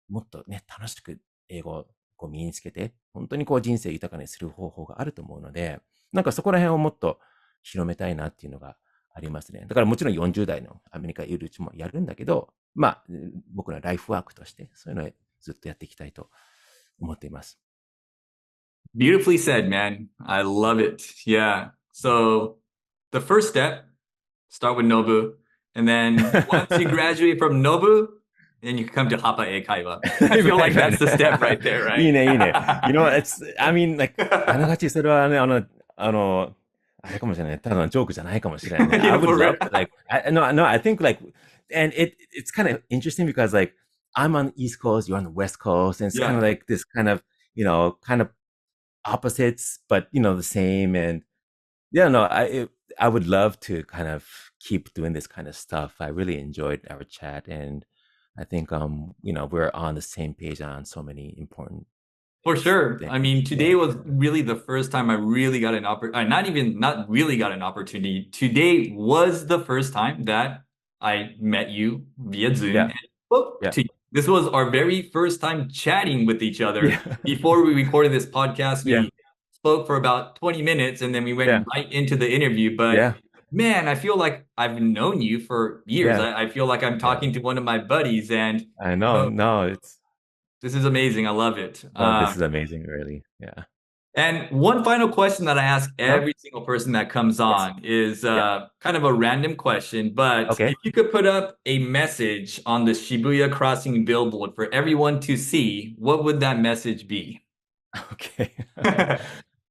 [SPEAKER 2] もっとね、楽しく英語をこう身につけて、本当にこう人生豊かにする方法があると思うので、なんかそこら辺をもっと広めたいなっていうのがありますね。だからもちろん40代のアメリカにいるうちもやるんだけど、まあ、僕らライフワークとして、そういうのをずっとやっていきたいと思っています。
[SPEAKER 1] Beautifully said, man. I love it. Yeah. So the first step, start with Nobu. And then once you graduate from Nobu, then you can come to Hapa英会話. I feel like that's the step right there, right?
[SPEAKER 2] いいね、いいね。You know, I mean, like, あながちそれはね、あれかもしれない。ただのジョークじゃないかもしれないね。I would love to, like, no, I think like, and it's kind of interesting because like, I'm on the East Coast, you're on the West Coast, and it's kind of like this kind of, kind of opposites, but, the same. And yeah, no, I would love to kind of keep doing this kind of stuff. I really enjoyed our chat, and I think, we're on the same page on so many important
[SPEAKER 1] For sure.
[SPEAKER 2] things.
[SPEAKER 1] I mean, today was really the first time I really got an opportunity. Not really got an opportunity. Today was the first time that I met you via Zoom and spoke to you. This was our very first time chatting with each other. Before we recorded this podcast, we spoke for about 20 minutes and then we went right into the interview. But man, I feel like I've known you for years. I feel like I'm talking to one of my buddies, and
[SPEAKER 2] I know. No,
[SPEAKER 1] this is amazing. I love it.
[SPEAKER 2] This is amazing, really. Yeah.
[SPEAKER 1] And one final question that I ask every single person that comes on is kind of a random question, but if you could put up a message on the Shibuya Crossing billboard for everyone to see, what would that message be?
[SPEAKER 2] Okay.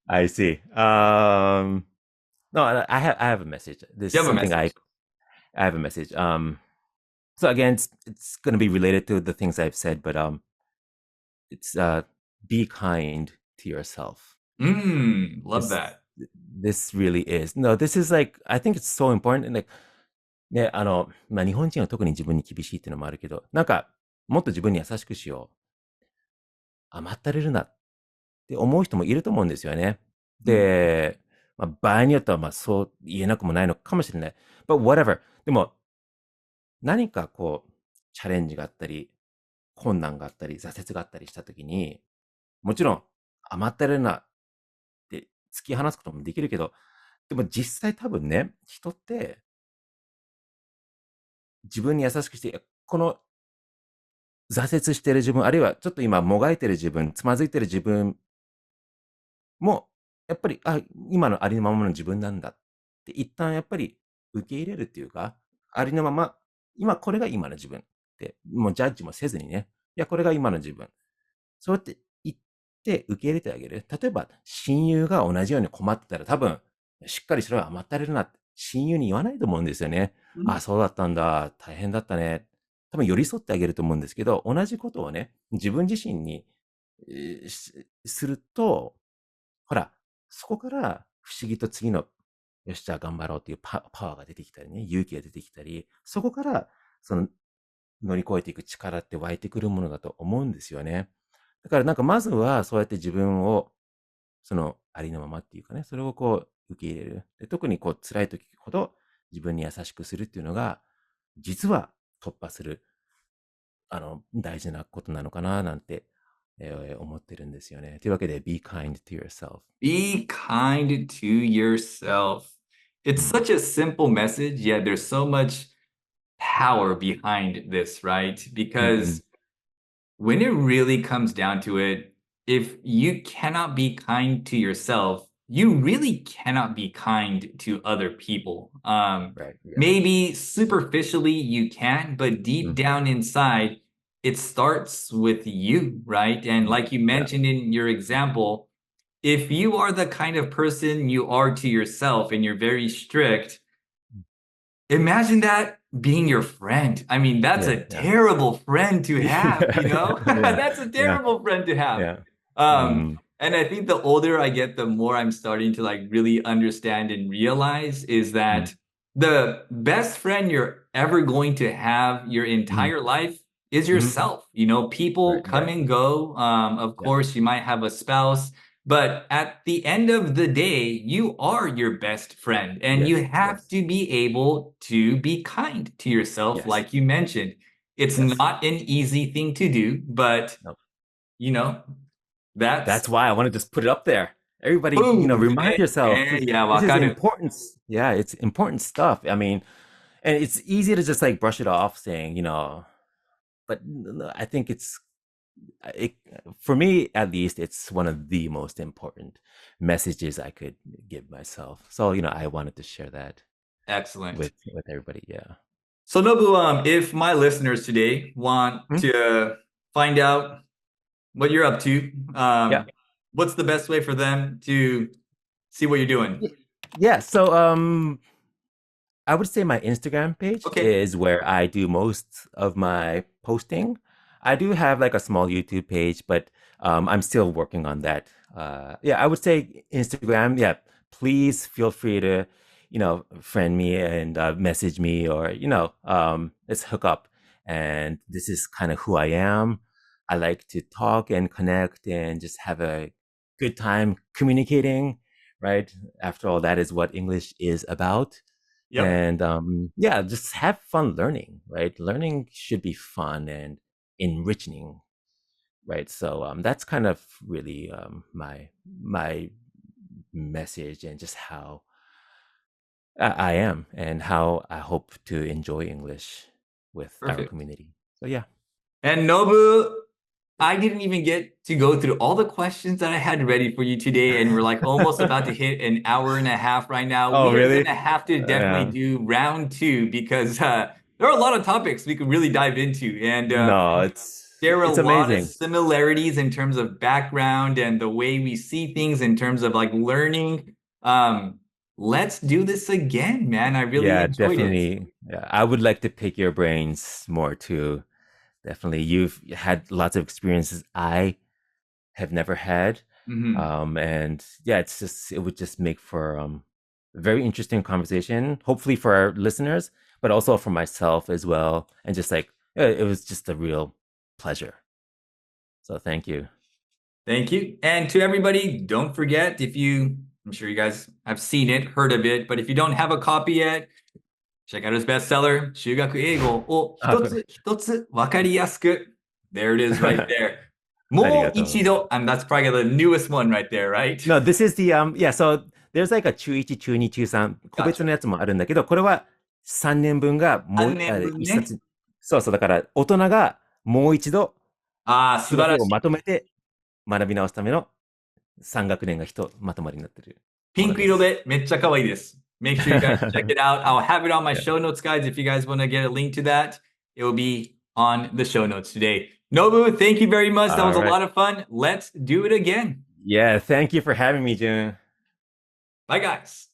[SPEAKER 2] I see. No, I have a message. This is something I have a message. So again, it's going to be related to the things I've said, but it's be kind to yourself.
[SPEAKER 1] Love that.
[SPEAKER 2] This really is. No, this is like, I think it's so important. And like, ね、日本人は特に自分に厳しいっていうのもあるけど、なんか、もっと自分に優しくしよう。甘ったれるなって思う人もいると思うんですよね。で、場合によってはそう言えなくもないのかもしれない。But whatever. でも、何かこう、チャレンジがあったり、困難があったり、挫折があったりしたときに、もちろん甘ったれるなって突き放すこともできるけど、でも実際多分ね、人って自分に優しくして、この挫折してる自分、あるいはちょっと今もがいてる自分、つまずいてる自分も、やっぱり、今のありのままの自分なんだって一旦やっぱり受け入れるっていうか、ありのまま、これが今の自分って、もうジャッジもせずにね、いや、これが今の自分。そうやって言って受け入れてあげる。例えば、親友が同じように困ってたら多分、しっかりそれは甘ったれるなって親友に言わないと思うんですよね。そうだったんだ。大変だったね。多分寄り添ってあげると思うんですけど、同じことをね、自分自身に、すると、ほら、そこから不思議と次の、よし、じゃあ頑張ろうっていうパワーが出てきたりね、勇気が出てきたり、そこからその乗り越えていく力って湧いてくるものだと思うんですよね。だからなんかまずはそうやって自分をそのありのままっていうかね、それをこう受け入れる。で、特にこう辛い時ほど自分に優しくするっていうのが、実は突破する、大事なことなのかななんて、思ってるんですよね。というわけで、be kind to yourself.
[SPEAKER 1] Be kind to yourself. It's such a simple message, yet there's so much power behind this, right? Because when it really comes down to it, if you cannot be kind to yourself, you really cannot be kind to other people. Maybe superficially you can, but deep down inside, it starts with you, right? And like you mentioned in your example, if you are the kind of person you are to yourself and you're very strict, imagine that being your friend. I mean, that's a terrible friend to have, you know? That's a terrible friend to have. And I think the older I get, the more I'm starting to like really understand and realize is that the best friend you're ever going to have your entire life is yourself. You know, people come and go. Of course, you might have a spouse, but at the end of the day, you are your best friend, and you have to be able to be kind to yourself, like you mentioned. It's not an easy thing to do, but you know, that's
[SPEAKER 2] why I want to just put it up there. Everybody, you know, remind yourself. This is important. Yeah, it's important stuff. I mean, and it's easy to just like brush it off saying, you know, but I think for me, at least, it's one of the most important messages I could give myself. So, you know, I wanted to share that.
[SPEAKER 1] Excellent.
[SPEAKER 2] With everybody, yeah.
[SPEAKER 1] So, Nobu, if my listeners today want to find out what you're up to, what's the best way for them to see what you're doing?
[SPEAKER 2] Yeah, so I would say my Instagram page is where I do most of my posting. I do have like a small YouTube page, but I'm still working on that. I would say Instagram. Yeah, please feel free to, you know, friend me and message me, or, you know, let's hook up. And this is kind of who I am. I like to talk and connect and just have a good time communicating, right? After all, that is what English is about. And just have fun learning, right? Learning should be fun and enriching, right? So that's kind of really my message, and just how I am and how I hope to enjoy English with our community. So yeah.
[SPEAKER 1] And Nobu, I didn't even get to go through all the questions that I had ready for you today, and we're like almost about to hit an hour and a half right now.
[SPEAKER 2] Oh,
[SPEAKER 1] we're
[SPEAKER 2] really?
[SPEAKER 1] gonna have to definitely do round 2, because there are a lot of topics we could really dive into, and there are a lot of similarities in terms of background and the way we see things in terms of like learning. Let's do this again, man. I really enjoyed it.
[SPEAKER 2] Yeah, I would like to pick your brains more too. Definitely. You've had lots of experiences I have never had. And yeah, it would just make for a very interesting conversation, hopefully for our listeners, but also for myself as well. And just like, it was just a real pleasure. So thank you.
[SPEAKER 1] Thank you. And to everybody, don't forget, I'm sure you guys have seen it, heard of it, but if you don't have a copy yet, check out his bestseller, 中学英語を一つ一つわかりやすく. There it is right there. もう一度, and that's probably the newest one right there, right?
[SPEAKER 2] No, this is the, so there's like a 中1、中2、中3、個別のやつもあるんだけど、これは3年分がもう一冊。そうそう、だから大人がもう一度、
[SPEAKER 1] 素晴らしい。
[SPEAKER 2] まとめて学び直すための3学年がまとまりになってる。
[SPEAKER 1] ピンク色でめっちゃ可愛いです。Make sure you guys check it out. I'll have it on my show notes, guys. If you guys want to get a link to that, it will be on the show notes today. Nobu, thank you very much. That was a lot of fun. Let's do it again.
[SPEAKER 2] Yeah, thank you for having me, Jun.
[SPEAKER 1] Bye, guys.